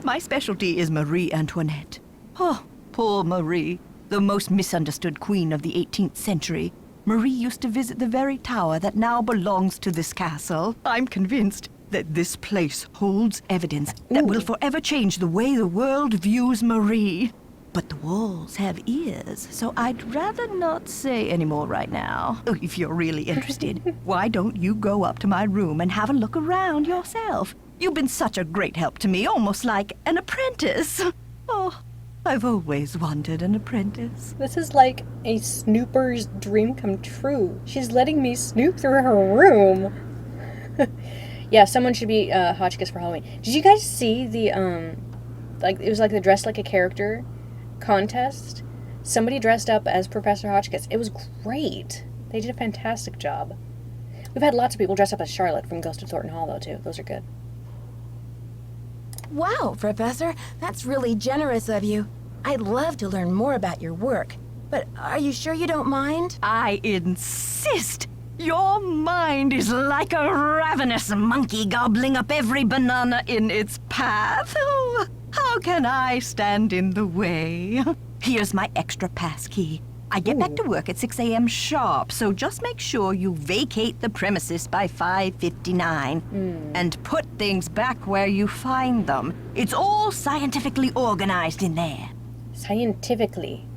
My specialty is Marie Antoinette. Oh, poor Marie, the most misunderstood queen of the 18th century. Marie used to visit the very tower that now belongs to this castle. I'm convinced that this place holds evidence that will forever change the way the world views Marie. But the walls have ears, so I'd rather not say any more right now. If you're really interested, why don't you go up to my room and have a look around yourself? You've been such a great help to me, almost like an apprentice. Oh, I've always wanted an apprentice. This is like a snooper's dream come true. She's letting me snoop through her room. Yeah, someone should be Hotchkiss for Halloween. Did you guys see the, it was like the Dress Like a Character contest? Somebody dressed up as Professor Hotchkiss. It was great. They did a fantastic job. We've had lots of people dress up as Charlotte from Ghost of Thornton Hall, though, too. Those are good. Wow, Professor, that's really generous of you. I'd love to learn more about your work, but are you sure you don't mind? I insist. Your mind is like a ravenous monkey gobbling up every banana in its path. Oh, how can I stand in the way? Here's my extra pass key. I get back to work at 6 a.m. sharp, so just make sure you vacate the premises by 5:59 and put things back where you find them. It's all scientifically organized in there. Scientifically.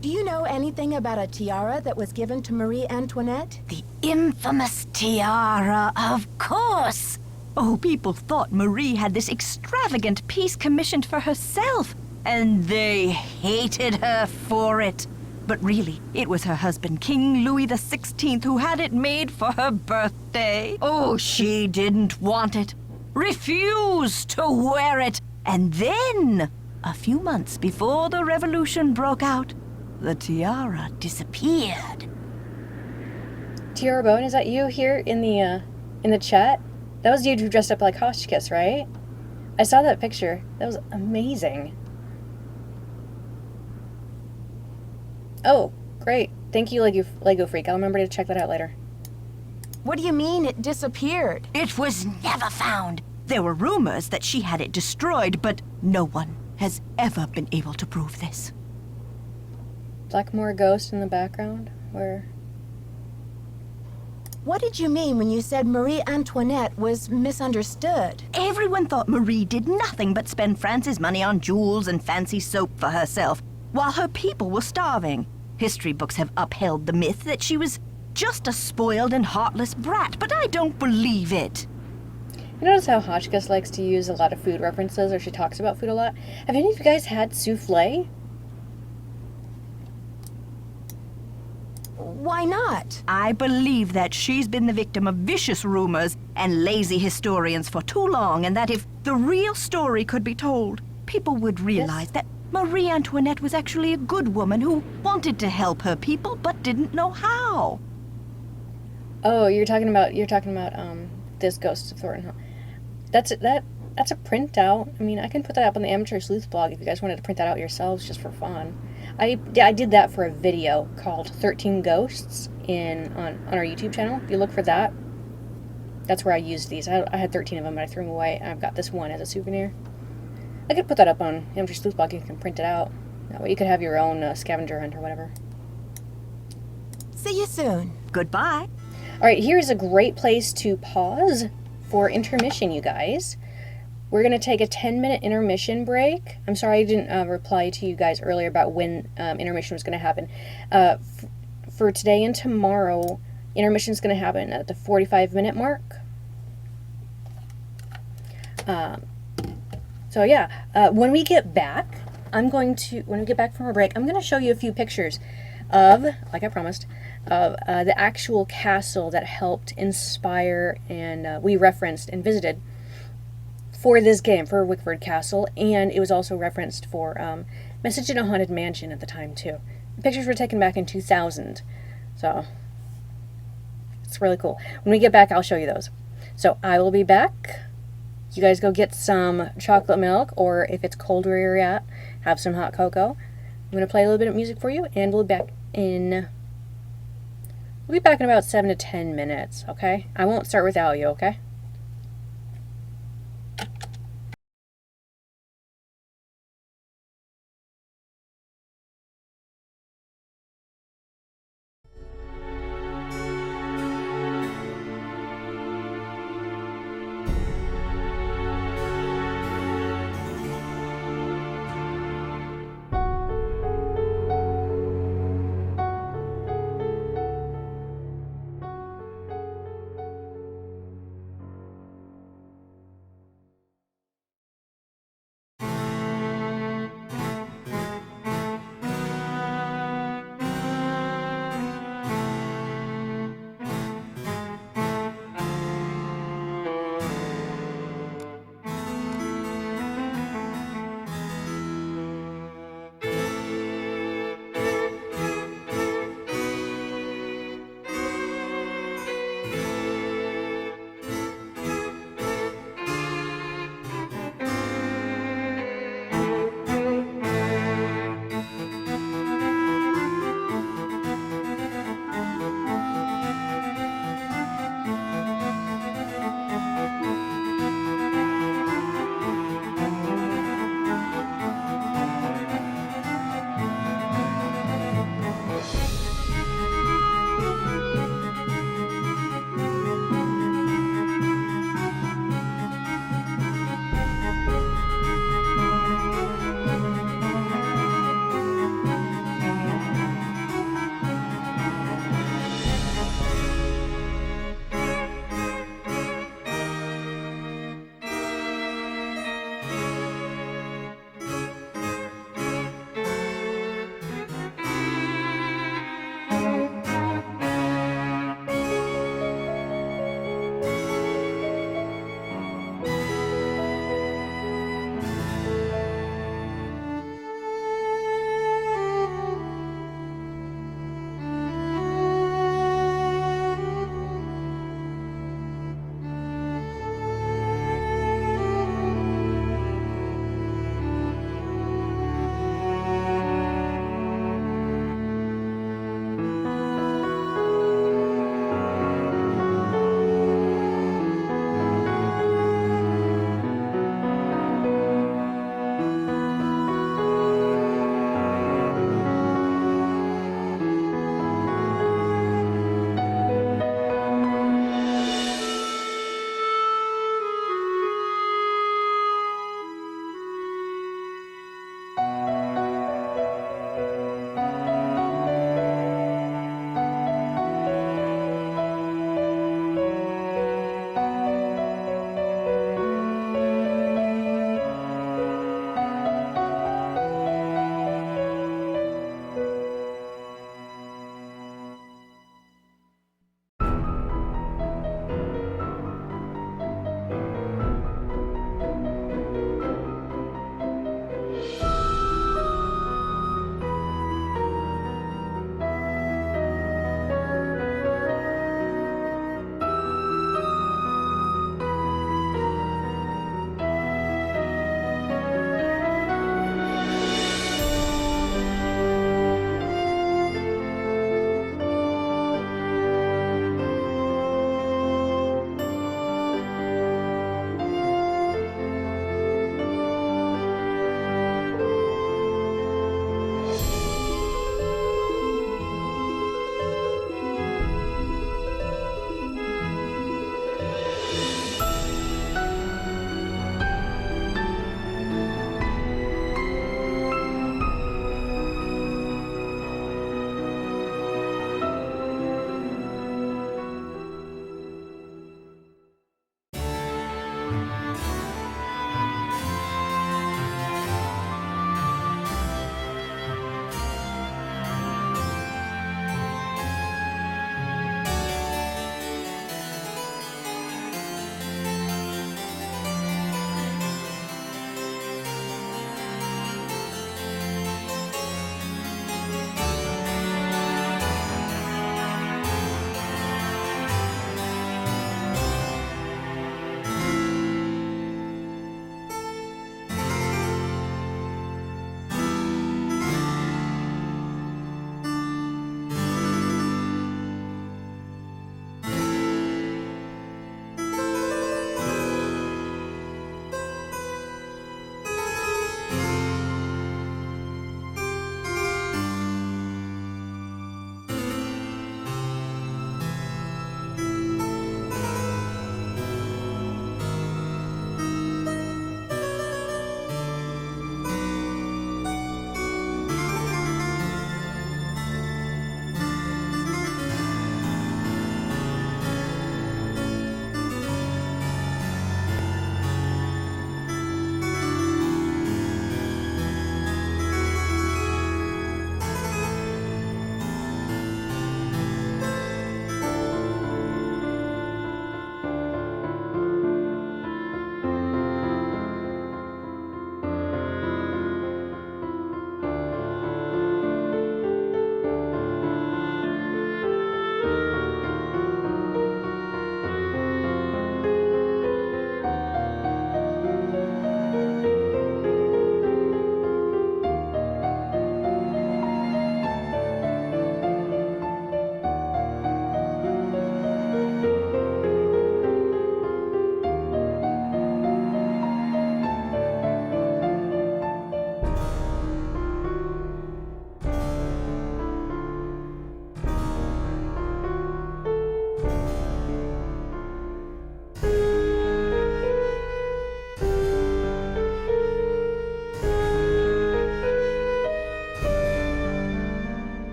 Do you know anything about a tiara that was given to Marie Antoinette? The infamous tiara, of course! Oh, people thought Marie had this extravagant piece commissioned for herself, and they hated her for it. But really, it was her husband, King Louis XVI, who had it made for her birthday. Oh, she didn't want it, refused to wear it, and then, a few months before the revolution broke out, the tiara disappeared. Tiara Bone, is that you here in the chat? That was the dude who dressed up like Hotchkiss, right? I saw that picture. That was amazing. Oh, great. Thank you, Lego Freak. I'll remember to check that out later. What do you mean it disappeared? It was never found. There were rumors that she had it destroyed, but no one has ever been able to prove this. Blackmore ghost in the background? Where? What did you mean when you said Marie Antoinette was misunderstood? Everyone thought Marie did nothing but spend France's money on jewels and fancy soap for herself, while her people were starving. History books have upheld the myth that she was just a spoiled and heartless brat, but I don't believe it. You notice how Hotchkiss likes to use a lot of food references, or she talks about food a lot? Have any of you guys had souffle? Why not? I believe that she's been the victim of vicious rumors and lazy historians for too long, and that if the real story could be told, people would realize that Marie Antoinette was actually a good woman who wanted to help her people but didn't know how. Oh, you're talking about this Ghost of Thornton Hall. That's a printout. I mean, I can put that up on the Amateur Sleuth blog if you guys wanted to print that out yourselves just for fun. I did that for a video called 13 Ghosts on our YouTube channel. If you look for that, that's where I used these. I had 13 of them, but I threw them away. I've got this one as a souvenir. I could put that up on Amateur Sleuth blog. You can print it out. That way you could have your own scavenger hunt or whatever. See you soon. Goodbye. All right, here's a great place to pause for intermission, you guys. We're going to take a 10-minute intermission break. I'm sorry I didn't reply to you guys earlier about when intermission was going to happen. For today and tomorrow, intermission is going to happen at the 45-minute mark. So yeah, when we get back, when we get back from our break, I'm going to show you a few pictures of, like I promised, of the actual castle that helped inspire and we referenced and visited for this game, for Wickford Castle, and it was also referenced for Message in a Haunted Mansion at the time, too. The pictures were taken back in 2000, so it's really cool. When we get back, I'll show you those. So I will be back. You guys go get some chocolate milk, or if it's cold where you're at, have some hot cocoa. I'm going to play a little bit of music for you, and we'll be back in about 7 to 10 minutes, okay? I won't start without you, okay?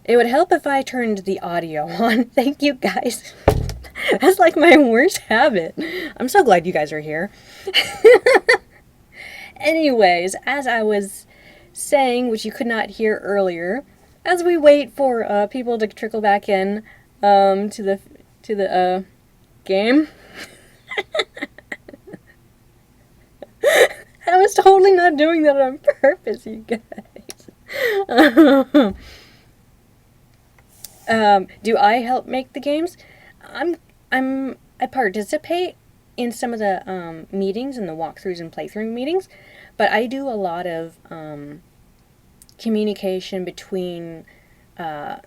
It would help if I turned the audio on. Thank you, guys. That's like my worst habit. I'm so glad you guys are here. Anyways, as I was saying, which you could not hear earlier, as we wait for people to trickle back in to the game. I was totally not doing that on purpose, you guys. Do I help make the games? I participate in some of the meetings and the walkthroughs and playthrough meetings, but I do a lot of communication between the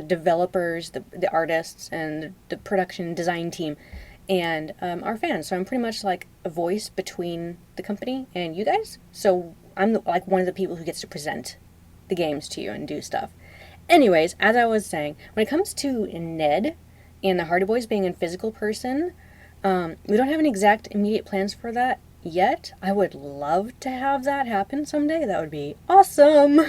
developers, the artists, and the production design team, and our fans. So I'm pretty much like a voice between the company and you guys. So I'm like one of the people who gets to present the games to you and do stuff. Anyways, as I was saying, when it comes to Ned and the Hardy Boys being a physical person, we don't have any exact immediate plans for that yet. I would love to have that happen someday. That would be awesome.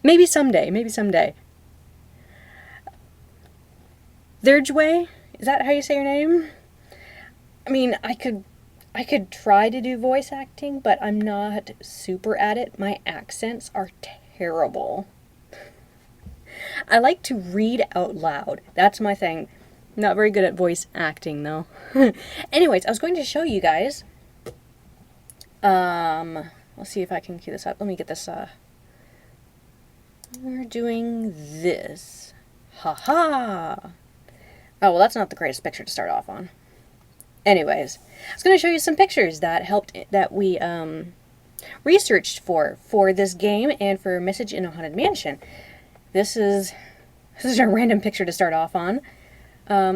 Maybe someday. Thirjway, is that how you say your name? I mean, I could try to do voice acting, but I'm not super at it. My accents are terrible. I like to read out loud. That's my thing. Not very good at voice acting, though. Anyways, I was going to show you guys. Let's see if I can cue this up. Let me get this, We're doing this. Haha! Oh, well, that's not the greatest picture to start off on. Anyways, I was going to show you some pictures that we researched for this game and for Message in a Haunted Mansion. This is a random picture to start off on.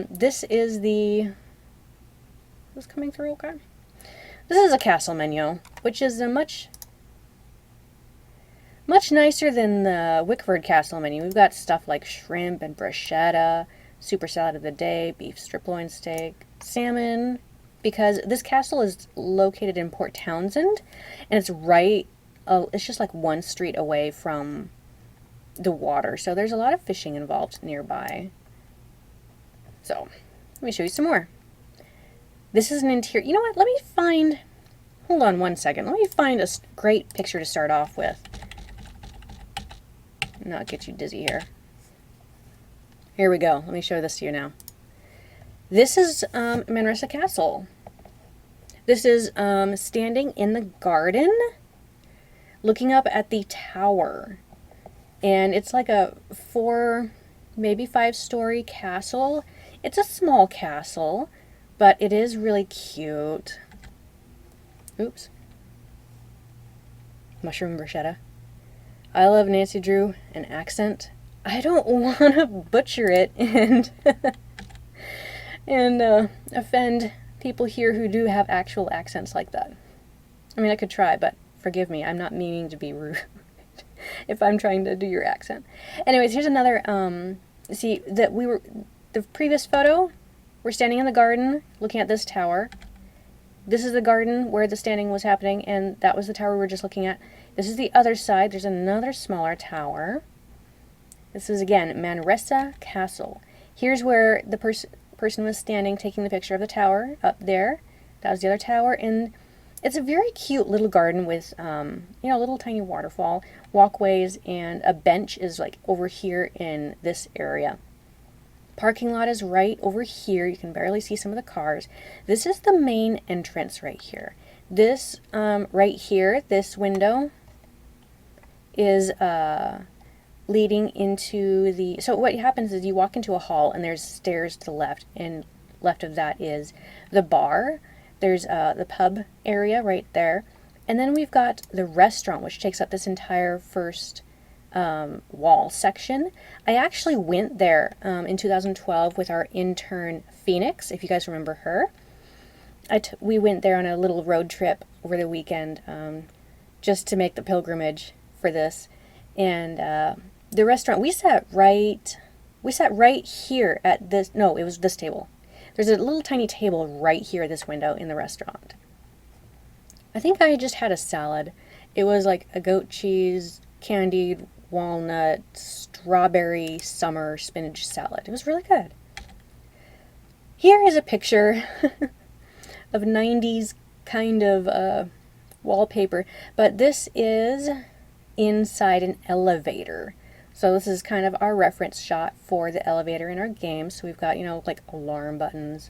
This is the... Is this coming through okay? This is a castle menu, which is a much nicer than the Wickford castle menu. We've got stuff like shrimp and bruschetta, super salad of the day, beef strip loin steak, salmon, because this castle is located in Port Townsend, and it's right, it's just like one street away from the water, so there's a lot of fishing involved nearby. So, let me show you some more. This is an interior, you know what, hold on one second, let me find a great picture to start off with. Not get you dizzy here. Here we go. Let me show this to you now. This is Manresa Castle. This is standing in the garden, looking up at the tower. And it's like a 4, maybe 5-story castle. It's a small castle, but it is really cute. Oops. Mushroom bruschetta. I love Nancy Drew, an accent. I don't want to butcher it and offend people here who do have actual accents like that. I mean, I could try, but forgive me, I'm not meaning to be rude if I'm trying to do your accent. Anyways, here's another, the previous photo, we're standing in the garden looking at this tower. This is the garden where the standing was happening, and that was the tower we were just looking at. This is the other side. There's another smaller tower. This is, again, Manresa Castle. Here's where the person was standing taking the picture of the tower up there. That was the other tower, and it's a very cute little garden with, a little tiny waterfall, walkways, and a bench is, like, over here in this area. Parking lot is right over here. You can barely see some of the cars. This is the main entrance right here. This, right here, this window is leading into the... So what happens is you walk into a hall and there's stairs to the left, and left of that is the bar. There's the pub area right there. And then we've got the restaurant, which takes up this entire first wall section. I actually went there in 2012 with our intern Phoenix, if you guys remember her. We went there on a little road trip over the weekend just to make the pilgrimage for this. And the restaurant, we sat right here at this, no, it was this table. There's a little tiny table right here at this window in the restaurant. I think I just had a salad. It was like a goat cheese candied walnut strawberry summer spinach salad. It was really good. Here is a picture of 90s kind of wallpaper, but this is inside an elevator. So this is kind of our reference shot for the elevator in our game. So we've got, you know, like alarm buttons,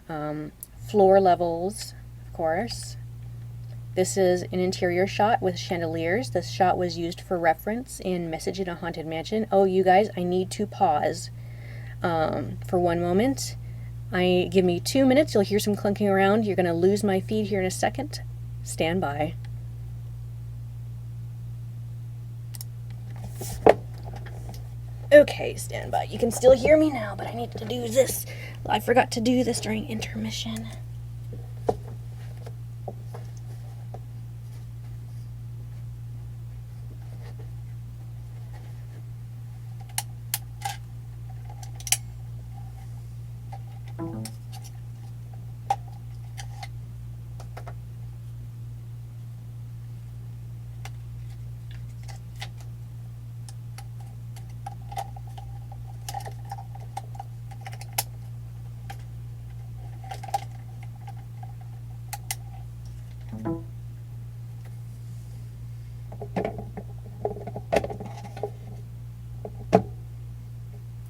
floor levels, of course. This is an interior shot with chandeliers. This shot was used for reference in Message in a Haunted Mansion. Oh, you guys, I need to pause for one moment. Give me 2 minutes. You'll hear some clunking around. You're going to lose my feed here in a second. Stand by. Okay, stand by. You can still hear me now, but I need to do this. I forgot to do this during intermission.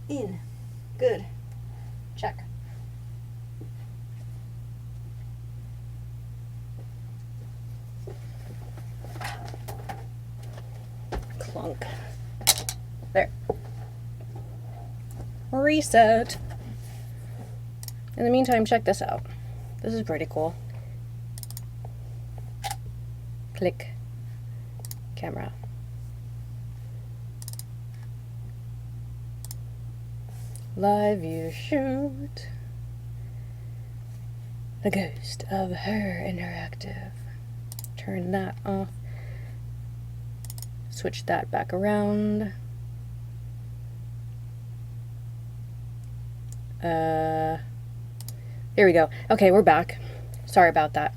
In. Good. Check. Clunk. There. Reset. In the meantime, check this out. This is pretty cool. Click. Camera. Live view shoot. The ghost of HeR interactive. Turn that off. Switch that back around. There we go. Okay, we're back. Sorry about that.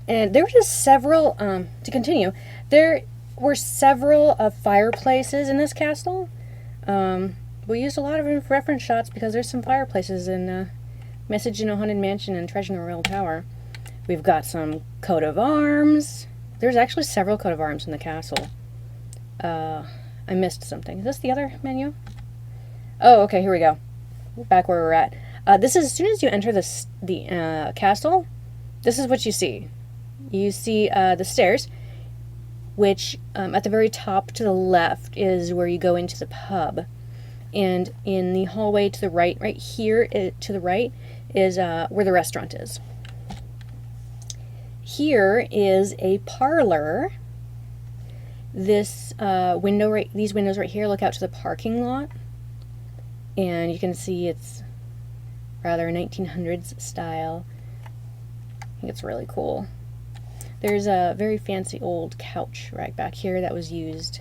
And there were just several, to continue, there were several fireplaces in this castle. We used a lot of reference shots because there's some fireplaces in Message in a Haunted Mansion and Treasure in the Royal Tower. We've got some coat of arms. There's actually several coat of arms in the castle. I missed something. Is this the other menu? Oh, okay, here we go. Back where we're at. This is as soon as you enter the castle, this is what you see. You see the stairs, which at the very top to the left is where you go into the pub. And in the hallway to the right, right here to the right, is where the restaurant is. Here is a parlor. This these windows right here look out to the parking lot. And you can see it's rather 1900s style. I think it's really cool. There's a very fancy old couch right back here that was used,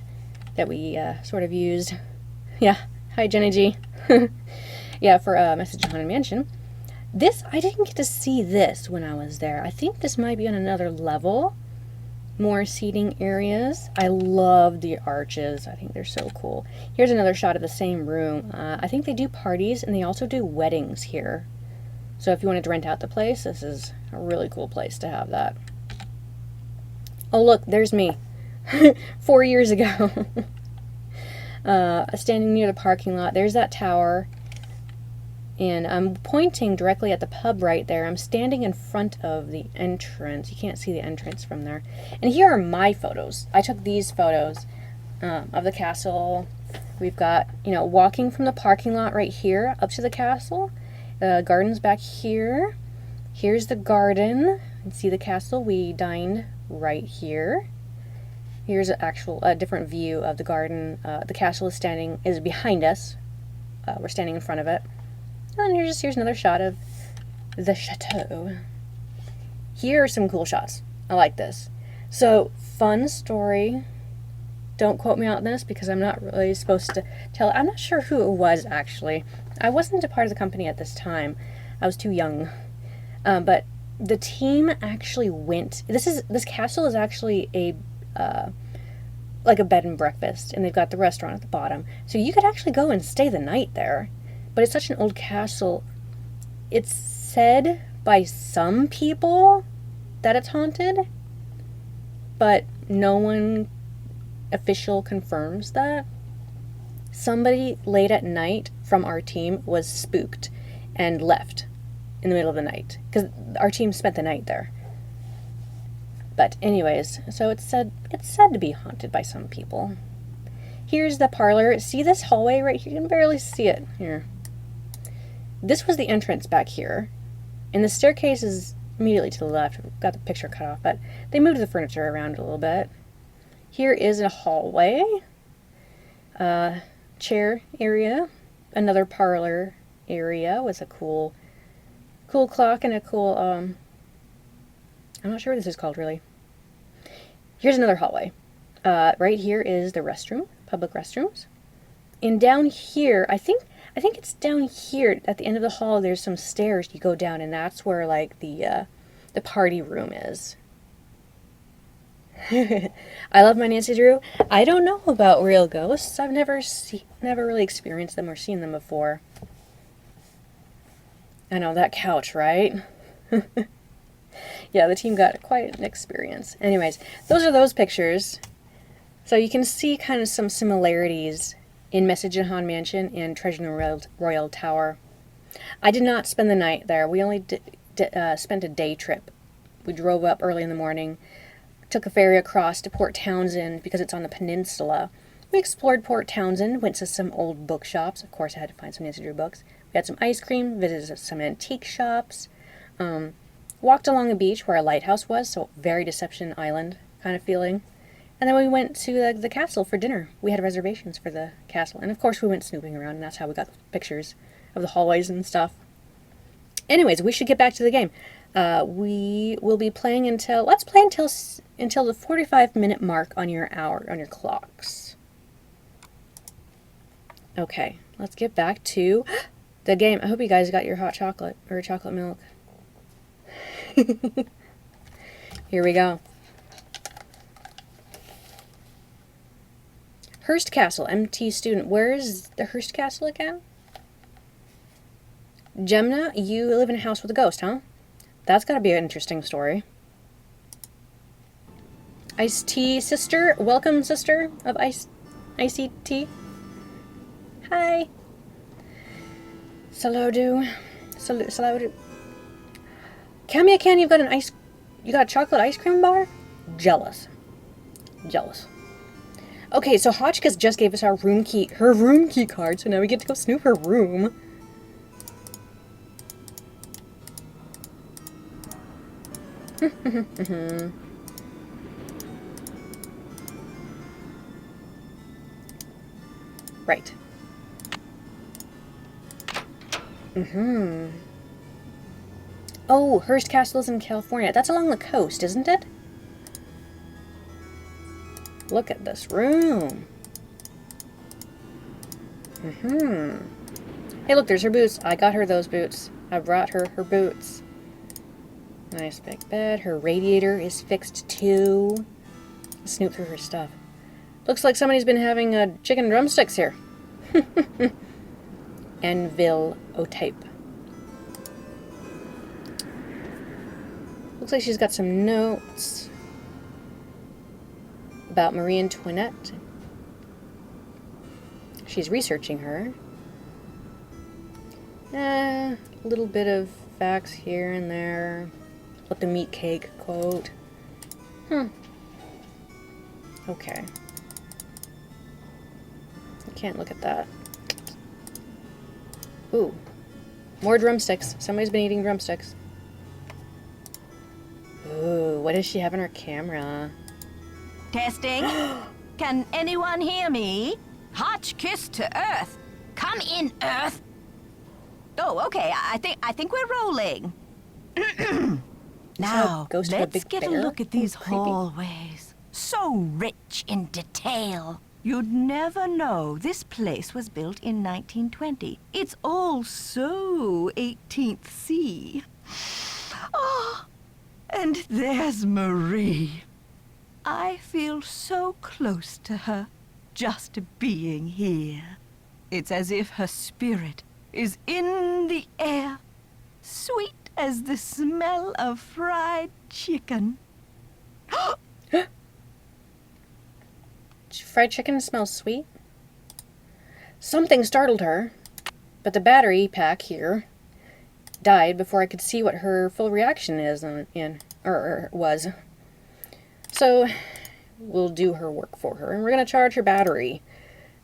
that we sort of used. Yeah. Hi, Jenny G. Yeah, for Message in Haunted Mansion. This, I didn't get to see this when I was there. I think this might be on another level. More seating areas. I love the arches. I think they're so cool. Here's another shot of the same room. I think they do parties and they also do weddings here. So if you wanted to rent out the place, this is a really cool place to have that. Oh, look, there's me. 4 years ago. Standing near the parking lot. There's that tower. And I'm pointing directly at the pub right there. I'm standing in front of the entrance. You can't see the entrance from there. And here are my photos. I took these photos of the castle. We've got, you know, walking from the parking lot right here up to the castle. The garden's back here. Here's the garden. You can see the castle. We dined right here. Here's an actual different view of the garden. The castle is behind us. We're standing in front of it. And here's another shot of the chateau. Here are some cool shots. I like this. So, fun story. Don't quote me on this because I'm not really supposed to tell. I'm not sure who it was, actually. I wasn't a part of the company at this time. I was too young. But the team actually went. This castle is actually a like a bed and breakfast, and they've got the restaurant at the bottom. So you could actually go and stay the night there. But it's such an old castle. It's said by some people that it's haunted, but no one official confirms that. Somebody late at night from our team was spooked and left in the middle of the night because our team spent the night there. But anyways, so it's said to be haunted by some people. Here's the parlor. See this hallway right here? You can barely see it here. This was the entrance back here, and the staircase is immediately to the left. I've got the picture cut off, but they moved the furniture around a little bit. Here is a hallway, chair area, another parlor area with a cool clock and a cool, I'm not sure what this is called really. Here's another hallway. Right here is the restroom, public restrooms. And down here, I think it's down here at the end of the hall, there's some stairs you go down, and that's where like the party room is. I love my Nancy Drew. I don't know about real ghosts. I've never really experienced them or seen them before. I know, that couch, right? Yeah, the team got quite an experience. Anyways, those are those pictures. So you can see kind of some similarities in Message in Haunted Mansion and Treasure in the Royal Tower. I did not spend the night there. We only spent a day trip. We drove up early in the morning, took a ferry across to Port Townsend because it's on the peninsula. We explored Port Townsend, went to some old bookshops. Of course, I had to find some Nancy Drew books. We had some ice cream, visited some antique shops, walked along the beach where a lighthouse was, so very Deception Island kind of feeling. And then we went to the castle for dinner. We had reservations for the castle. And of course we went snooping around, and that's how we got pictures of the hallways and stuff. Anyways, we should get back to the game. We will be playing let's play until the 45-minute mark on your clocks. Okay, let's get back to the game. I hope you guys got your hot chocolate or chocolate milk. Here we go. Hearst Castle, MT student. Where is the Hearst Castle again? Gemna, you live in a house with a ghost, huh? That's gotta be an interesting story. Ice Tea sister, welcome sister of Icy Tea. Hi. Saludo. Camia Can, you got a chocolate ice cream bar? Jealous. Okay, so Hotchkiss just gave us her room key card, so now we get to go snoop her room. Right. Oh, Hearst Castle is in California. That's along the coast, isn't it? Look at this room. Hey, look, there's her boots. I got her those boots. I brought her her boots. Nice big bed. Her radiator is fixed too. Let's snoop through her stuff. Looks like somebody's been having chicken drumsticks here. Enville O'Type. Looks like she's got some notes about Marie Antoinette. She's researching her. A little bit of facts here and there. Let the meat cake quote. Okay. I can't look at that. Ooh. More drumsticks. Somebody's been eating drumsticks. Ooh, what does she have in her camera? Testing. Can anyone hear me? Hotchkiss to Earth. Come in, Earth. Oh, okay. I think we're rolling. Now, Ghost of a let's big get a bear? look at these Ooh, creepy. hallways. So rich in detail. You'd never know this place was built in 1920. It's all so 18th C. Oh, and there's Marie. I feel so close to her, just being here. It's as if her spirit is in the air, sweet as the smell of fried chicken. Fried chicken smells sweet. Something startled her, but the battery pack here died before I could see what her full reaction was. So we'll do her work for her, and we're gonna charge her battery.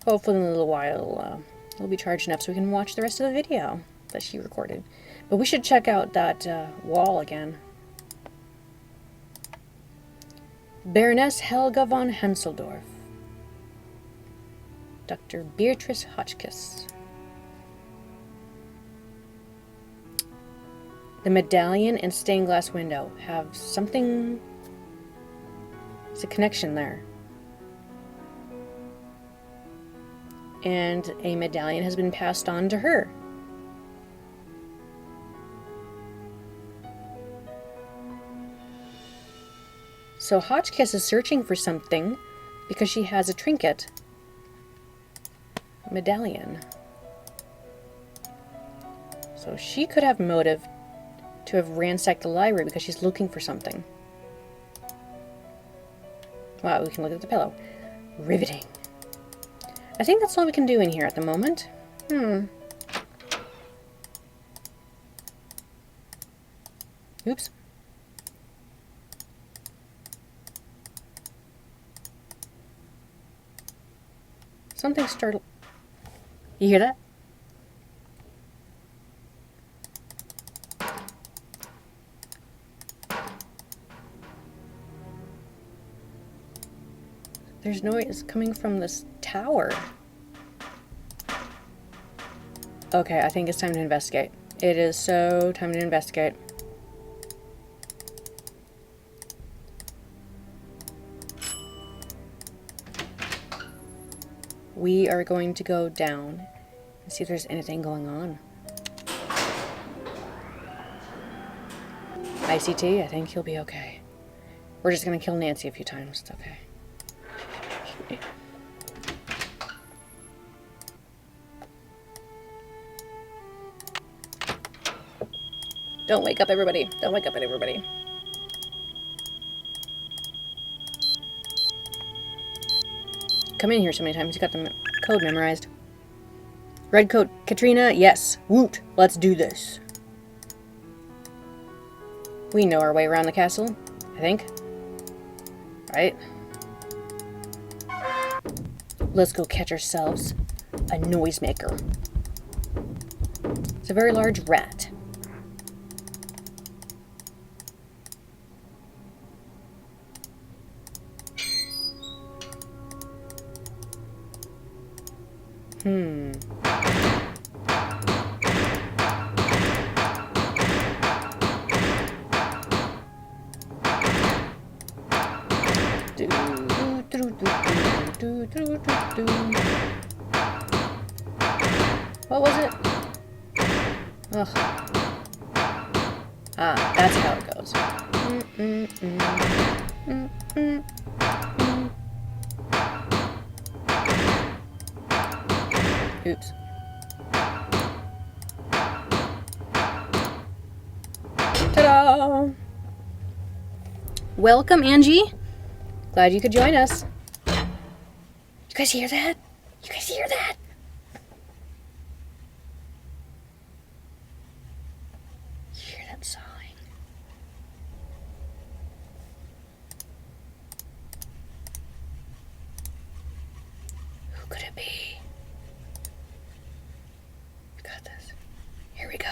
Hopefully in a little while it'll be charged enough so we can watch the rest of the video that she recorded. But we should check out that wall again. Baroness Helga von Henseldorf. Dr. Beatrice Hotchkiss. The medallion and stained glass window have something. There's a connection there. And a medallion has been passed on to her. So Hotchkiss is searching for something because she has a trinket. Medallion. So she could have motive to have ransacked the library because she's looking for something. Wow, we can look at the pillow. Riveting. I think that's all we can do in here at the moment. Oops. Something startled. You hear that? There's noise coming from this tower. Okay, I think it's time to investigate. It is so time to investigate. We are going to go down and see if there's anything going on. ICT, I think he'll be okay. We're just gonna kill Nancy a few times. It's okay. Don't wake up, everybody. Don't wake up, everybody. Come in here so many times. You got the code memorized. Red coat, Katrina, yes. Woot, let's do this. We know our way around the castle, I think. Right? Let's go catch ourselves a noisemaker. It's a very large rat. What was it? Ugh. Ah, that's how it goes. Oops. Ta-da! Welcome, Angie. Glad you could join us. You guys hear that? You guys hear that? You hear that sawing? Who could it be? You got this. Here we go.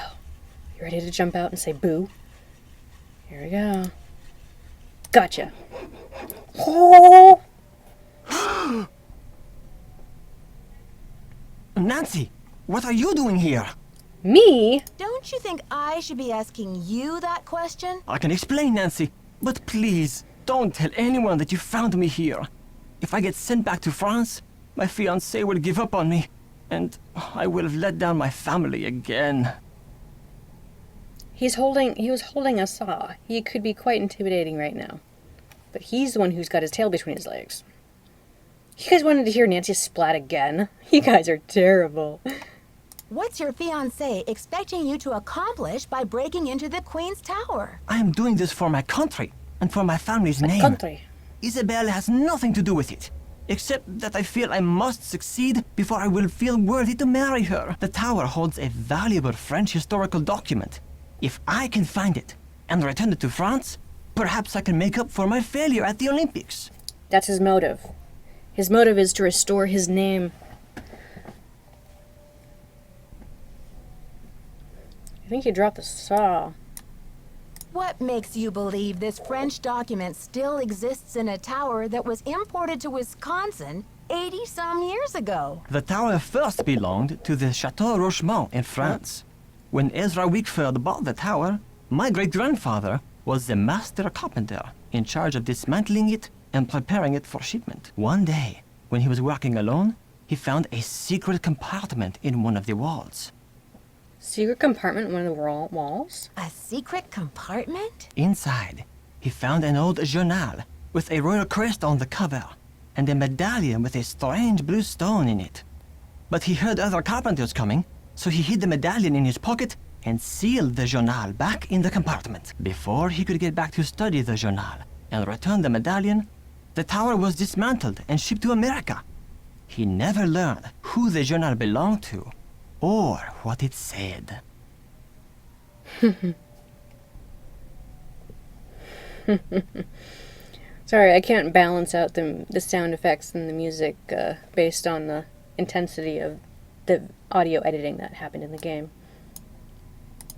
You ready to jump out and say boo? Here we go. Gotcha. Oh! Nancy, what are you doing here? Me? Don't you think I should be asking you that question? I can explain, Nancy, but please, don't tell anyone that you found me here. If I get sent back to France, my fiancé will give up on me, and I will have let down my family again. He was holding a saw. He could be quite intimidating right now. But he's the one who's got his tail between his legs. You guys wanted to hear Nancy splat again? You guys are terrible. What's your fiancé expecting you to accomplish by breaking into the Queen's Tower? I am doing this for my country and for my family's name. Country. Isabelle has nothing to do with it, except that I feel I must succeed before I will feel worthy to marry her. The tower holds a valuable French historical document. If I can find it and return it to France, perhaps I can make up for my failure at the Olympics. That's his motive. His motive is to restore his name. I think he dropped the saw. What makes you believe this French document still exists in a tower that was imported to Wisconsin 80-some years ago? The tower first belonged to the Chateau Rochemont in France. When Ezra Wickford bought the tower, my great-grandfather was the master carpenter in charge of dismantling it and preparing it for shipment. One day, when he was working alone, he found a secret compartment in one of the walls. Secret compartment in one of the walls? A secret compartment? Inside, he found an old journal with a royal crest on the cover and a medallion with a strange blue stone in it. But he heard other carpenters coming, so he hid the medallion in his pocket and sealed the journal back in the compartment. Before he could get back to study the journal and return the medallion, the tower was dismantled and shipped to America. He never learned who the journal belonged to or what it said. Sorry, I can't balance out the sound effects and the music based on the intensity of the audio editing that happened in the game.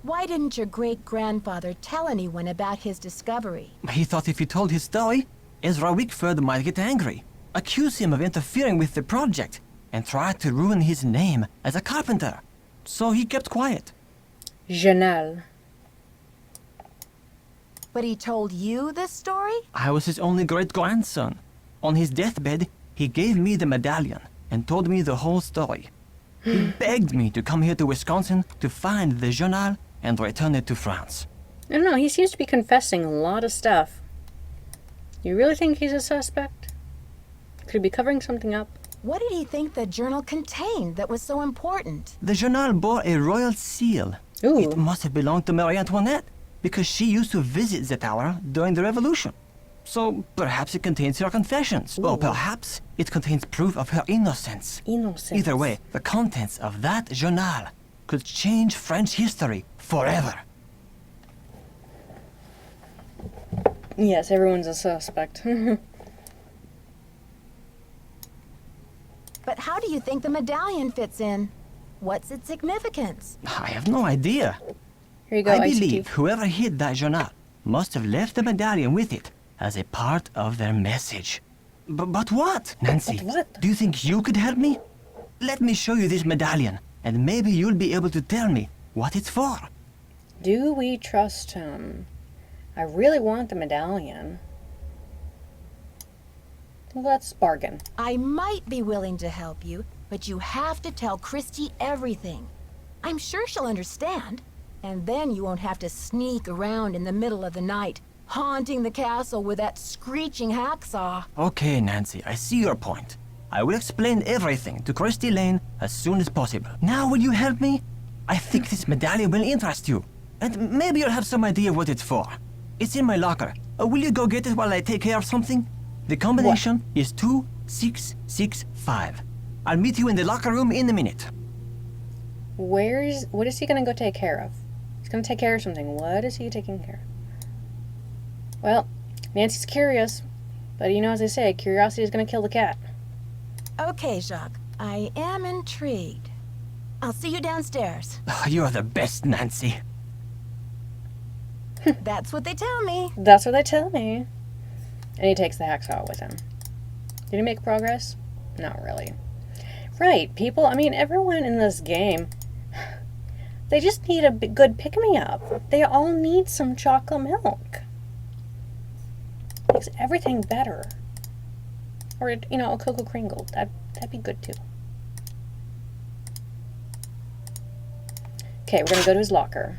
Why didn't your great-grandfather tell anyone about his discovery? He thought if he told his story, Ezra Wickford might get angry, accuse him of interfering with the project, and try to ruin his name as a carpenter. So he kept quiet. Journal. But he told you this story? I was his only great-grandson. On his deathbed, he gave me the medallion and told me the whole story. He begged me to come here to Wisconsin to find the journal and return it to France. I don't know, he seems to be confessing a lot of stuff. You really think he's a suspect? Could he be covering something up? What did he think the journal contained that was so important? The journal bore a royal seal. Ooh. It must have belonged to Marie Antoinette, because she used to visit the tower during the Revolution. So perhaps it contains her confessions, or perhaps it contains proof of her innocence. Innocence. Either way, the contents of that journal could change French history forever. Yes, everyone's a suspect. But how do you think the medallion fits in? What's its significance? I have no idea. Here you go, I ICT. believe whoever hid that journal must have left the medallion with it as a part of their message. But what? Nancy, But what? do you think you could help me? Let me show you this medallion, and maybe you'll be able to tell me what it's for. Do we trust him? I really want the medallion. Let's bargain. I might be willing to help you, but you have to tell Christy everything. I'm sure she'll understand. And then you won't have to sneak around in the middle of the night, haunting the castle with that screeching hacksaw. Okay, Nancy, I see your point. I will explain everything to Christy Lane as soon as possible. Now, will you help me? I think this medallion will interest you, and maybe you'll have some idea what it's for. It's in my locker. Will you go get it while I take care of something? The combination is 2665. I'll meet you in the locker room in a minute. What is he gonna go take care of? He's gonna take care of something. What is he taking care of? Well, Nancy's curious, but you know, as they say, curiosity is gonna kill the cat. Okay, Jacques, I am intrigued. I'll see you downstairs. You're the best, Nancy. That's what they tell me. That's what they tell me. And he takes the hacksaw with him. Did he make progress? Not really. Right, people, I mean, everyone in this game, they just need a good pick-me-up. They all need some chocolate milk. Makes everything better. Or, you know, a Cocoa Kringle. That'd be good, too. Okay, we're gonna go to his locker.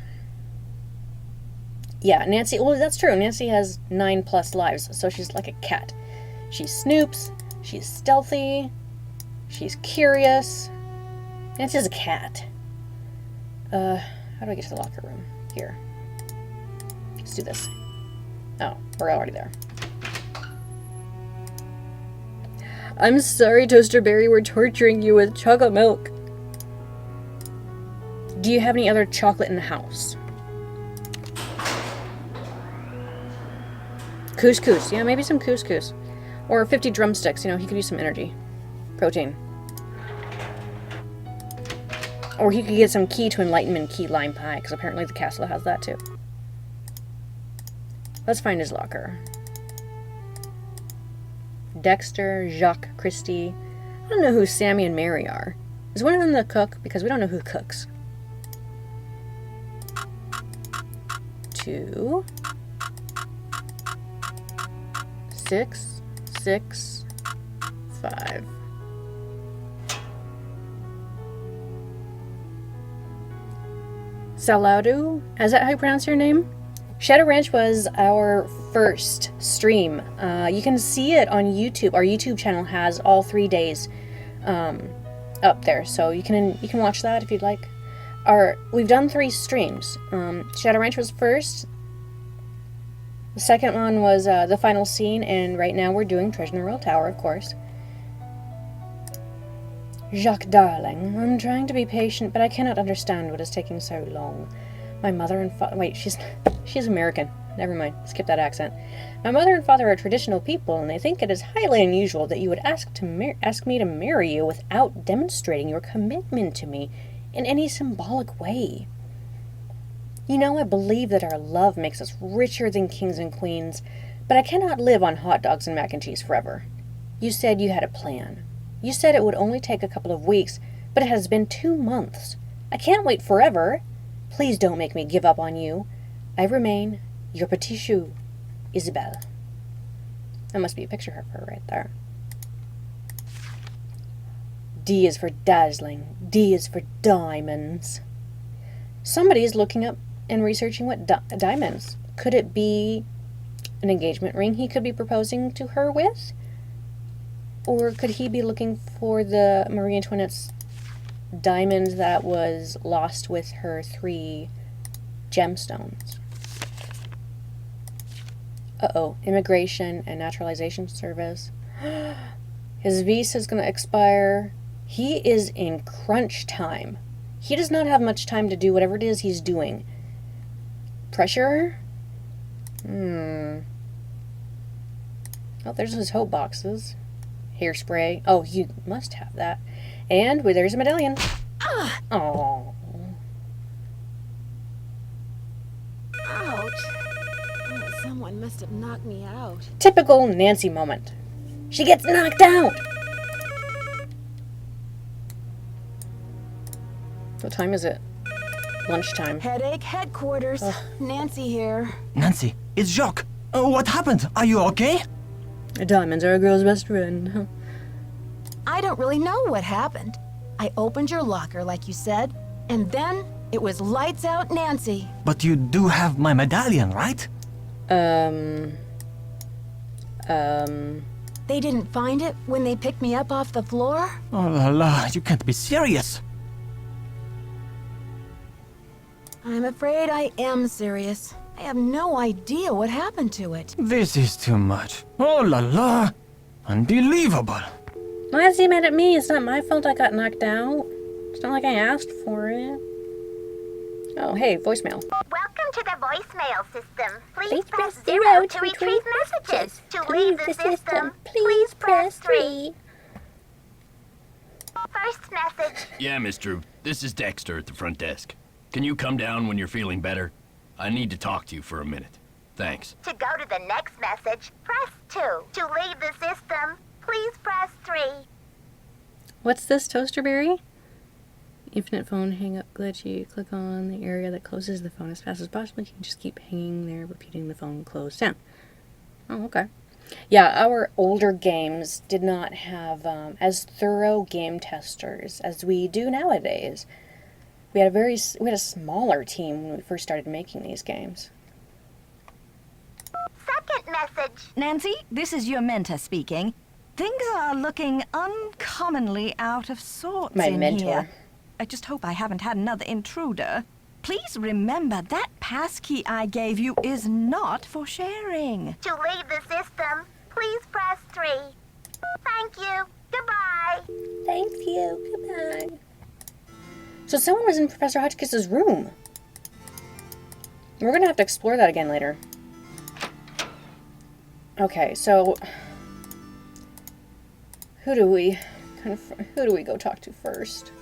Yeah, Nancy, well, that's true. Nancy has 9+ lives, so she's like a cat. She snoops, she's stealthy, she's curious. Nancy's a cat. How do I get to the locker room? Here. Let's do this. Oh, we're already there. I'm sorry, Toaster Berry, we're torturing you with chocolate milk. Do you have any other chocolate in the house? Couscous. Yeah, maybe some couscous. Or 50 drumsticks. You know, he could use some energy. Protein. Or he could get some key to enlightenment key lime pie, because apparently the castle has that too. Let's find his locker. Dexter, Jacques, Christie. I don't know who Sammy and Mary are. Is one of them the cook? Because we don't know who cooks. 2, 6, 6, 5. Saladu? Is that how you pronounce your name? Shadow Ranch was our first stream. You can see it on YouTube. Our YouTube channel has all 3 days up there, so you can watch that if you'd like. We've done 3 streams. Shadow Ranch was first. The second one was the final scene, and right now we're doing Treasure in the Royal Tower, of course. Jacques, darling, I'm trying to be patient, but I cannot understand what is taking so long. My mother and father... Wait, she's American. Never mind. Skip that accent. My mother and father are traditional people, and they think it is highly unusual that you would ask me to marry you without demonstrating your commitment to me in any symbolic way. You know, I believe that our love makes us richer than kings and queens, but I cannot live on hot dogs and mac and cheese forever. You said you had a plan. You said it would only take a couple of weeks, but it has been 2 months. I can't wait forever. Please don't make me give up on you. I remain your petit chou, Isabelle. That must be a picture of her right there. D is for dazzling. D is for diamonds. Somebody is looking up and researching what diamonds. Could it be an engagement ring he could be proposing to her with? Or could he be looking for the Marie Antoinette's diamond that was lost with her 3 gemstones? Uh-oh. Immigration and Naturalization Service. His visa is going to expire. He is in crunch time. He does not have much time to do whatever it is he's doing. Pressure? Oh, there's his hope boxes. Hairspray. Oh, you must have that. And there's a medallion. Oh. Ouch. Oh, someone must have knocked me out. Typical Nancy moment. She gets knocked out. What time is it? Lunchtime. Headache headquarters. Ugh. Nancy here. Nancy, it's Jacques. What happened? Are you okay? Diamonds are a girl's best friend. I don't really know what happened. I opened your locker like you said, and then it was lights out Nancy. But you do have my medallion, right? They didn't find it when they picked me up off the floor? Oh la la, you can't be serious. I'm afraid I am serious. I have no idea what happened to it. This is too much. Oh la la. Unbelievable. Why is he mad at me? It's not my fault I got knocked out. It's not like I asked for it. Oh, hey, voicemail. Welcome to the voicemail system. Please press 0 to retrieve messages. To leave the system, please press 3. First message. Yeah, Miss Drew. This is Dexter at the front desk. Can you come down when you're feeling better? I need to talk to you for a minute. Thanks. To go to the next message, press 2. To leave the system, please press 3. What's this, Toasterberry? Infinite phone hang up glitch. You click on the area that closes the phone as fast as possible. You can just keep hanging there, repeating the phone closed down. Oh, okay. Yeah, our older games did not have as thorough game testers as we do nowadays. We had a smaller team when we first started making these games. message. Nancy, this is your mentor speaking. Things are looking uncommonly out of sorts My in mentor. here. I just hope I haven't had another intruder. Please remember that passkey I gave you is not for sharing. To leave the system, please press 3. Thank you. Goodbye. Thank you. Goodbye. So someone was in Professor Hotchkiss's room. We're gonna have to explore that again later. Okay, so who do we go talk to first?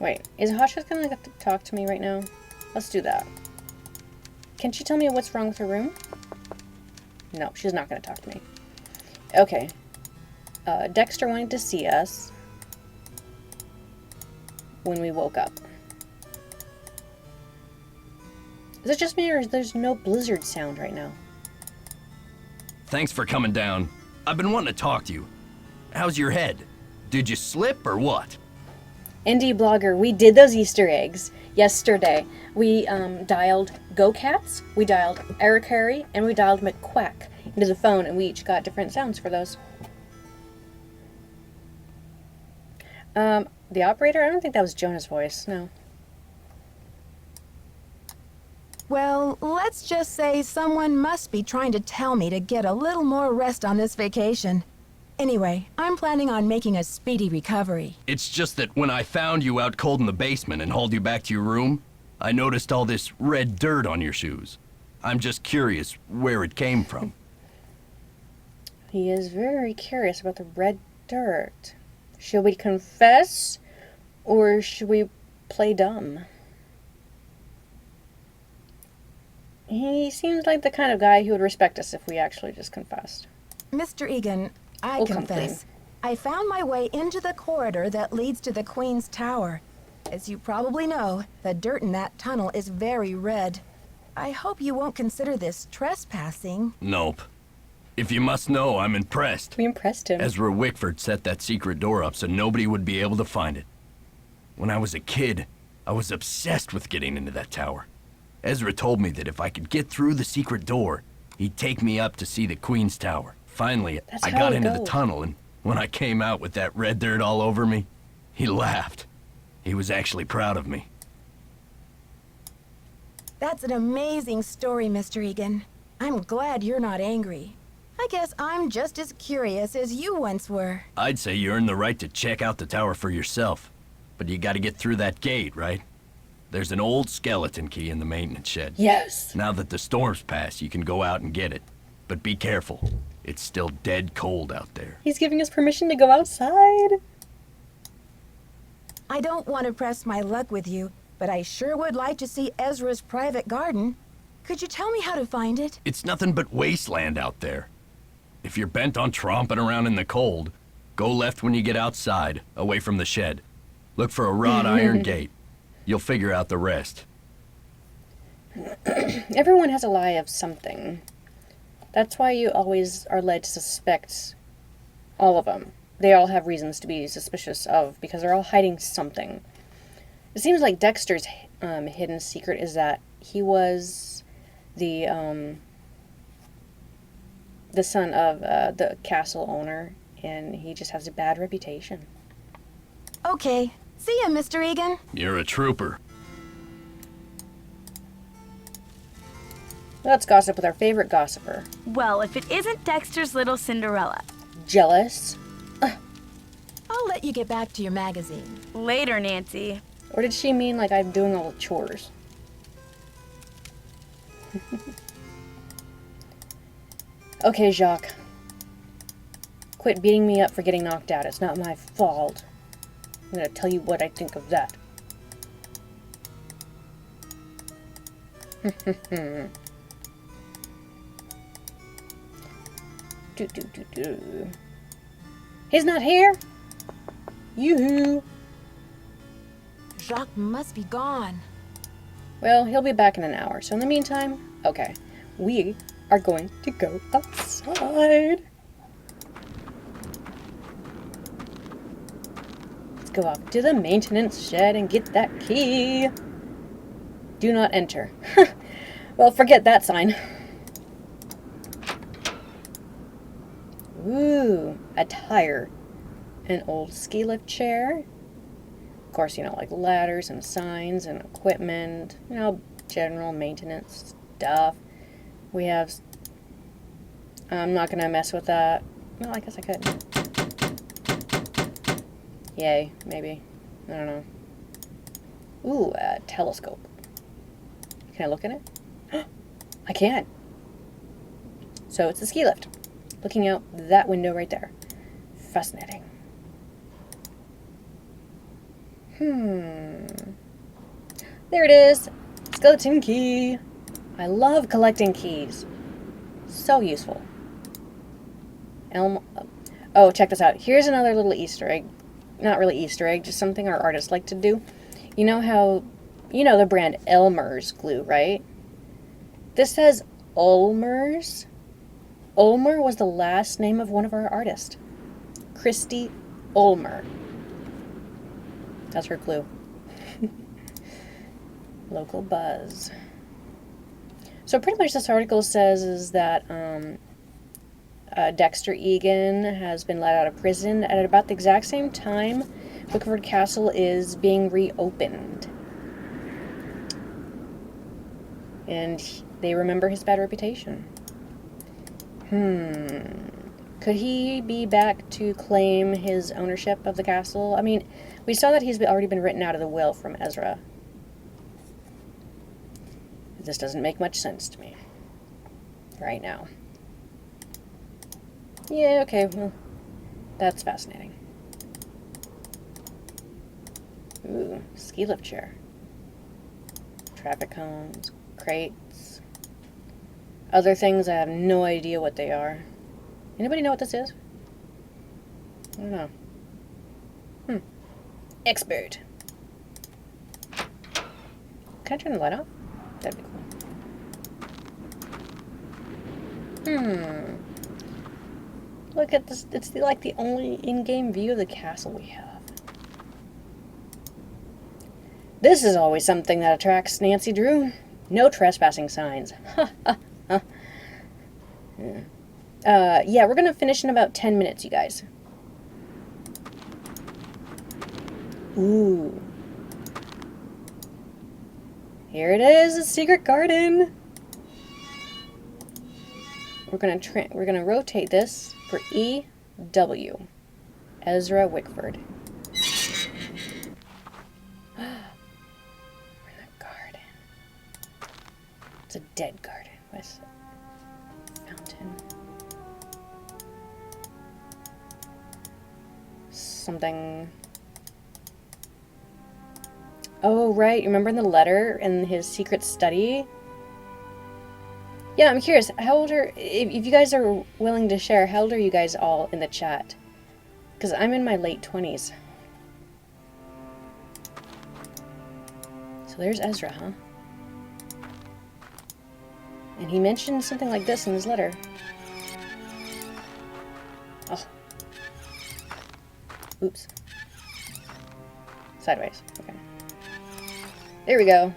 Wait, is Hotchkiss gonna have to talk to me right now? Let's do that. Can she tell me what's wrong with her room? No, she's not gonna talk to me. Okay. Dexter wanted to see us when we woke up. Is it just me, or there's no blizzard sound right now? Thanks for coming down. I've been wanting to talk to you. How's your head? Did you slip or what? Indie blogger, we did those Easter eggs yesterday. We dialed Go Cats, we dialed Eric Harry, and we dialed McQuack into the phone, and we each got different sounds for those. The operator? I don't think that was Jonah's voice, no. Well, let's just say someone must be trying to tell me to get a little more rest on this vacation. Anyway, I'm planning on making a speedy recovery. It's just that when I found you out cold in the basement and hauled you back to your room, I noticed all this red dirt on your shoes. I'm just curious where it came from. He is very curious about the red dirt. Should we confess, or should we play dumb? He seems like the kind of guy who would respect us if we actually just confessed. Mr. Egan, I We'll come confess. I found my way into the corridor that leads to the Queen's Tower. As you probably know, the dirt in that tunnel is very red. I hope you won't consider this trespassing. Nope. If you must know, I'm impressed. We impressed him. Ezra Wickford set that secret door up so nobody would be able to find it. When I was a kid, I was obsessed with getting into that tower. Ezra told me that if I could get through the secret door, he'd take me up to see the Queen's Tower. Finally, That's I how got it into the goes. tunnel, and when I came out with that red dirt all over me, he laughed. He was actually proud of me. That's an amazing story, Mr. Egan. I'm glad you're not angry. I guess I'm just as curious as you once were. I'd say you earned the right to check out the tower for yourself, but you gotta get through that gate, right? There's an old skeleton key in the maintenance shed. Yes. Now that the storm's passed, you can go out and get it. But be careful. It's still dead cold out there. He's giving us permission to go outside. I don't want to press my luck with you, but I sure would like to see Ezra's private garden. Could you tell me how to find it? It's nothing but wasteland out there. If you're bent on tromping around in the cold, go left when you get outside, away from the shed. Look for a wrought iron gate. You'll figure out the rest. Everyone has a lie of something. That's why you always are led to suspect all of them. They all have reasons to be suspicious of, because they're all hiding something. It seems like Dexter's hidden secret is that he was the son of the castle owner, and he just has a bad reputation. Okay. See ya, Mr. Egan. You're a trooper. Let's gossip with our favorite gossiper. Well, if it isn't Dexter's little Cinderella. Jealous? I'll let you get back to your magazine. Later, Nancy. Or did she mean like I'm doing all the chores? Okay, Jacques. Quit beating me up for getting knocked out. It's not my fault. I'm gonna tell you what I think of that. He's not here? Yoo-hoo! Jacques must be gone. Well, he'll be back in an hour, so in the meantime, okay, we are going to go outside. Let's go up to the maintenance shed and get that key. Do not enter. Well, forget that sign. Ooh, a tire. An old ski lift chair. Of course, you know, like ladders and signs and equipment. You know, general maintenance stuff. We have... I'm not gonna mess with that. Well, I guess I could. Yay, maybe. I don't know. Ooh, a telescope. Can I look in it? I can. So it's a ski lift. Looking out that window right there. Fascinating. There it is. Skeleton key. I love collecting keys. So useful. Oh, check this out. Here's another little Easter egg. Not really Easter egg, just something our artists like to do. You know how, you know the brand Elmer's glue, right? This says Ulmer's. Ulmer was the last name of one of our artists. Christy Ulmer. That's her clue. Local buzz. So pretty much this article says is that Dexter Egan has been let out of prison at about the exact same time Wickford Castle is being reopened. And they remember his bad reputation. Could he be back to claim his ownership of the castle? I mean, we saw that he's already been written out of the will from Ezra. This doesn't make much sense to me right now. Yeah, okay, well, that's fascinating. Ooh, ski lift chair. Traffic cones, crates. Other things, I have no idea what they are. Anybody know what this is? I don't know. Expert. Can I turn the light off? That'd be cool. Look at this. It's like the only in-game view of the castle we have. This is always something that attracts Nancy Drew. No trespassing signs. Yeah, we're gonna finish in about 10 minutes, you guys. Ooh. Here it is, a secret garden. We're gonna rotate this for EW. Ezra Wickford. We're in a garden. It's a dead garden with a fountain. Something. Oh, right. You remember in the letter in his secret study? Yeah, I'm curious. How old are... If you guys are willing to share, how old are you guys all in the chat? Because I'm in my late 20s. So there's Ezra, huh? And he mentioned something like this in his letter. Oh. Oops. Sideways. Okay. There we go.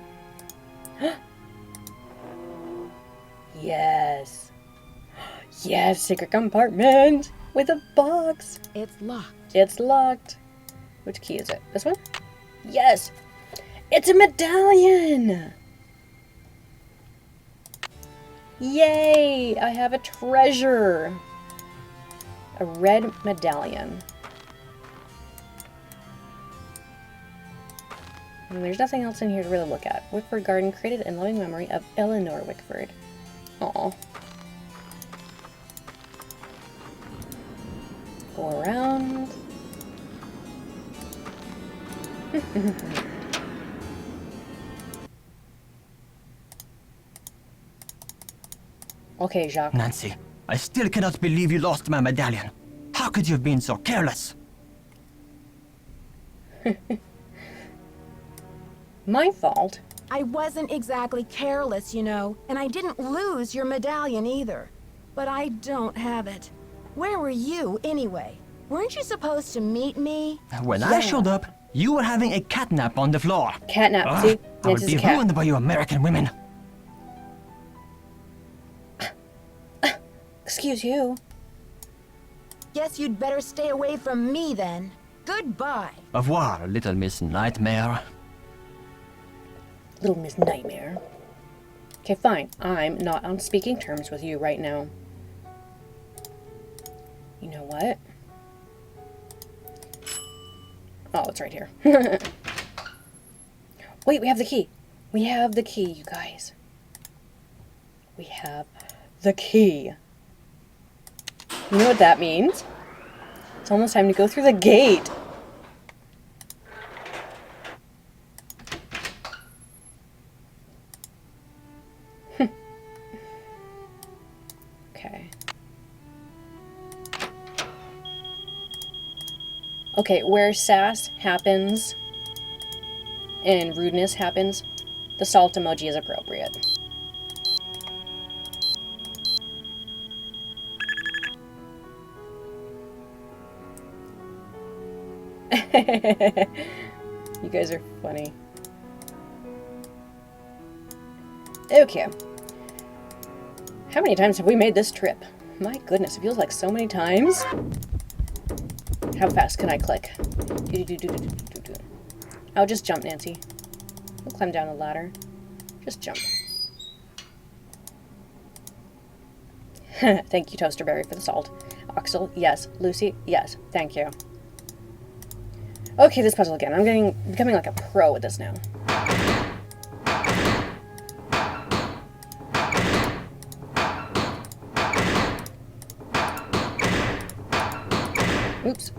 Yes. Yes, secret compartment with a box. It's locked. It's locked. Which key is it? This one? Yes. It's a medallion. Yay! I have a treasure. A red medallion. And there's nothing else in here to really look at. Wickford Garden, created in loving memory of Eleanor Wickford. Aww. Go around. Okay, Jacques. Nancy, I still cannot believe you lost my medallion. How could you have been so careless? My fault? I wasn't exactly careless, you know, and I didn't lose your medallion either. But I don't have it. Where were you, anyway? Weren't you supposed to meet me? When I showed up, you were having a catnap on the floor. Catnap, see? I would Nancy's be a cat. ruined by you American women. Excuse you. Guess you'd better stay away from me then. Goodbye. Au revoir, Little Miss Nightmare. Little Miss Nightmare. Okay, fine. I'm not on speaking terms with you right now. You know what? Oh, it's right here. Wait, we have the key. We have the key, you guys. We have the key. You know what that means? It's almost time to go through the gate. Okay. Okay, where sass happens and rudeness happens, the salt emoji is appropriate. You guys are funny. Okay. How many times have we made this trip? My goodness, it feels like so many times. How fast can I click? I'll just jump, Nancy. We'll climb down the ladder. Just jump. Thank you, Toasterberry, for the salt. Oxel, yes. Lucy, yes. Thank you. Okay, this puzzle again. I'm becoming like a pro at this now. Oops.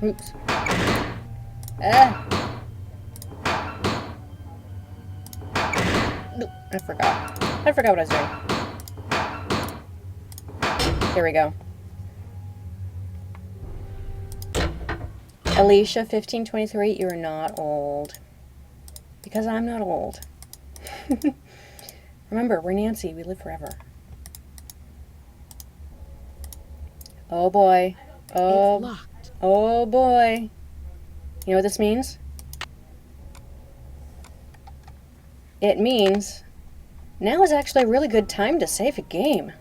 Oops. I forgot. I forgot what I was doing. Here we go. Alicia, 1523, you're not old. Because I'm not old. Remember, we're Nancy. We live forever. Oh boy. Oh, It's locked. Oh boy. You know what this means? It means now is actually a really good time to save a game.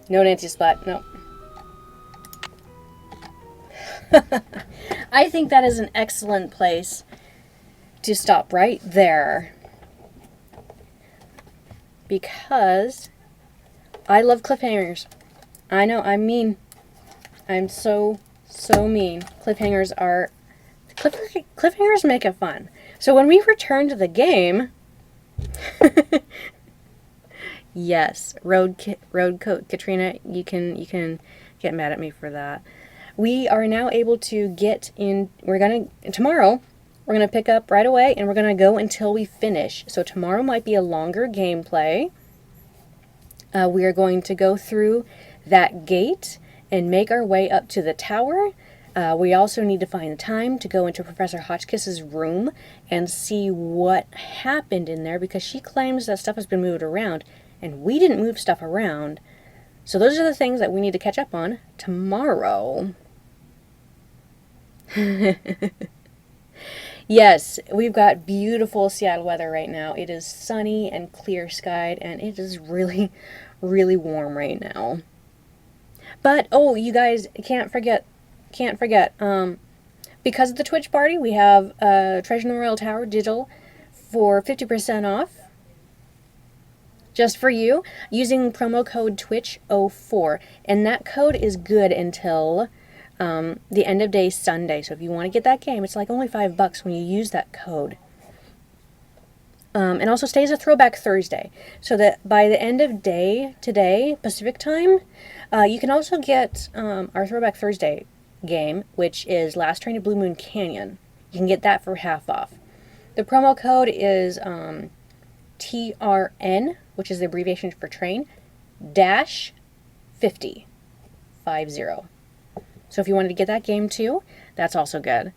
No Nancy Splat. No. I think that is an excellent place to stop right there. Because I love cliffhangers. I know, I'm mean. I'm so mean. Cliffhangers make it fun. So when we return to the game, yes, Road Coat Katrina, you can get mad at me for that. We are now able to get in. Tomorrow we're gonna pick up right away, and we're gonna go until we finish. So tomorrow might be a longer gameplay. We are going to go through that gate and make our way up to the tower. We also need to find the time to go into Professor Hotchkiss's room and see what happened in there, because she claims that stuff has been moved around, and we didn't move stuff around. So those are the things that we need to catch up on tomorrow. Yes, we've got beautiful Seattle weather right now. It is sunny and clear skied, and it is really, really warm right now. But, oh, you guys can't forget, because of the Twitch party, we have Treasure in the Royal Tower digital for 50% off. Just for you, using promo code TWITCH04. And that code is good until the end of day Sunday. So if you want to get that game, it's like only $5 when you use that code. And also stays a Throwback Thursday. So that by the end of day today, Pacific time, you can also get our Throwback Thursday game, which is Last Train to Blue Moon Canyon. You can get that for half off. The promo code is TRN, which is the abbreviation for train, dash 50. So if you wanted to get that game too, that's also good.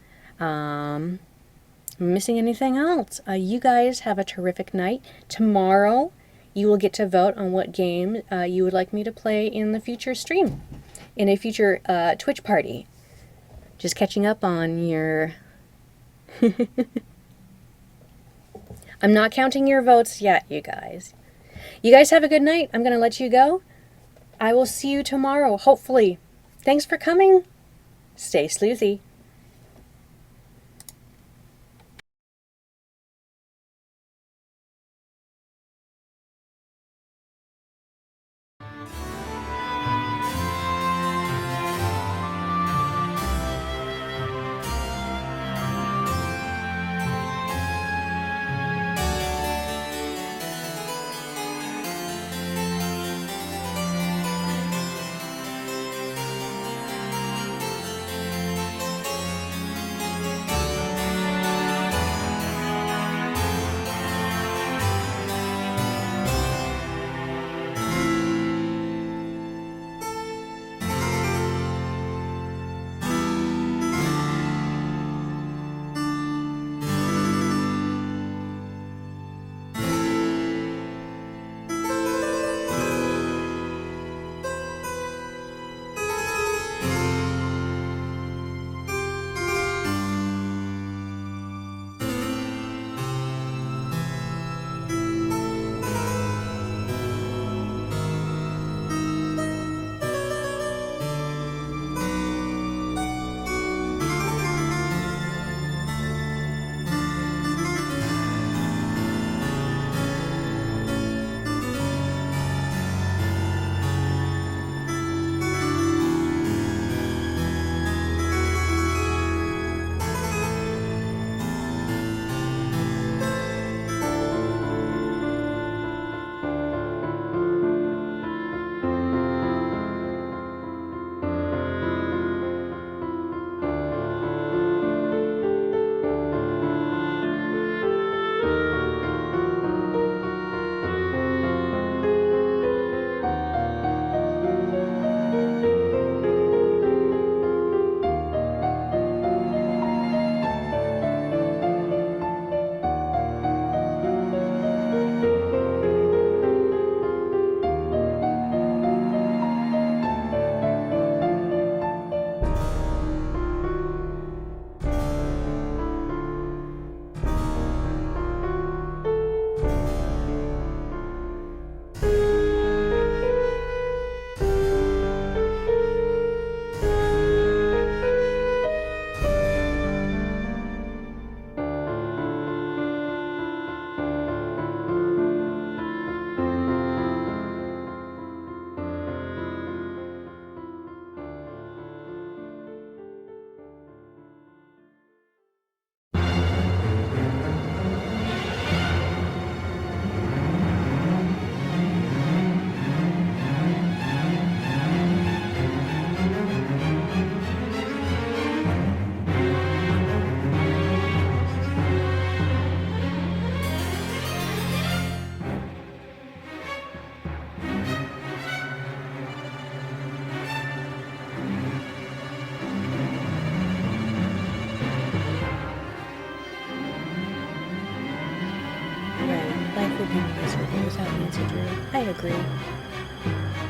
Missing anything else? You guys have a terrific night. Tomorrow, you will get to vote on what game you would like me to play in the future stream. in a future Twitch party. Just catching up on your... I'm not counting your votes yet, you guys. You guys have a good night. I'm going to let you go. I will see you tomorrow, hopefully. Thanks for coming. Stay sleuthy. Life would be miserable without Nancy Drew. I agree.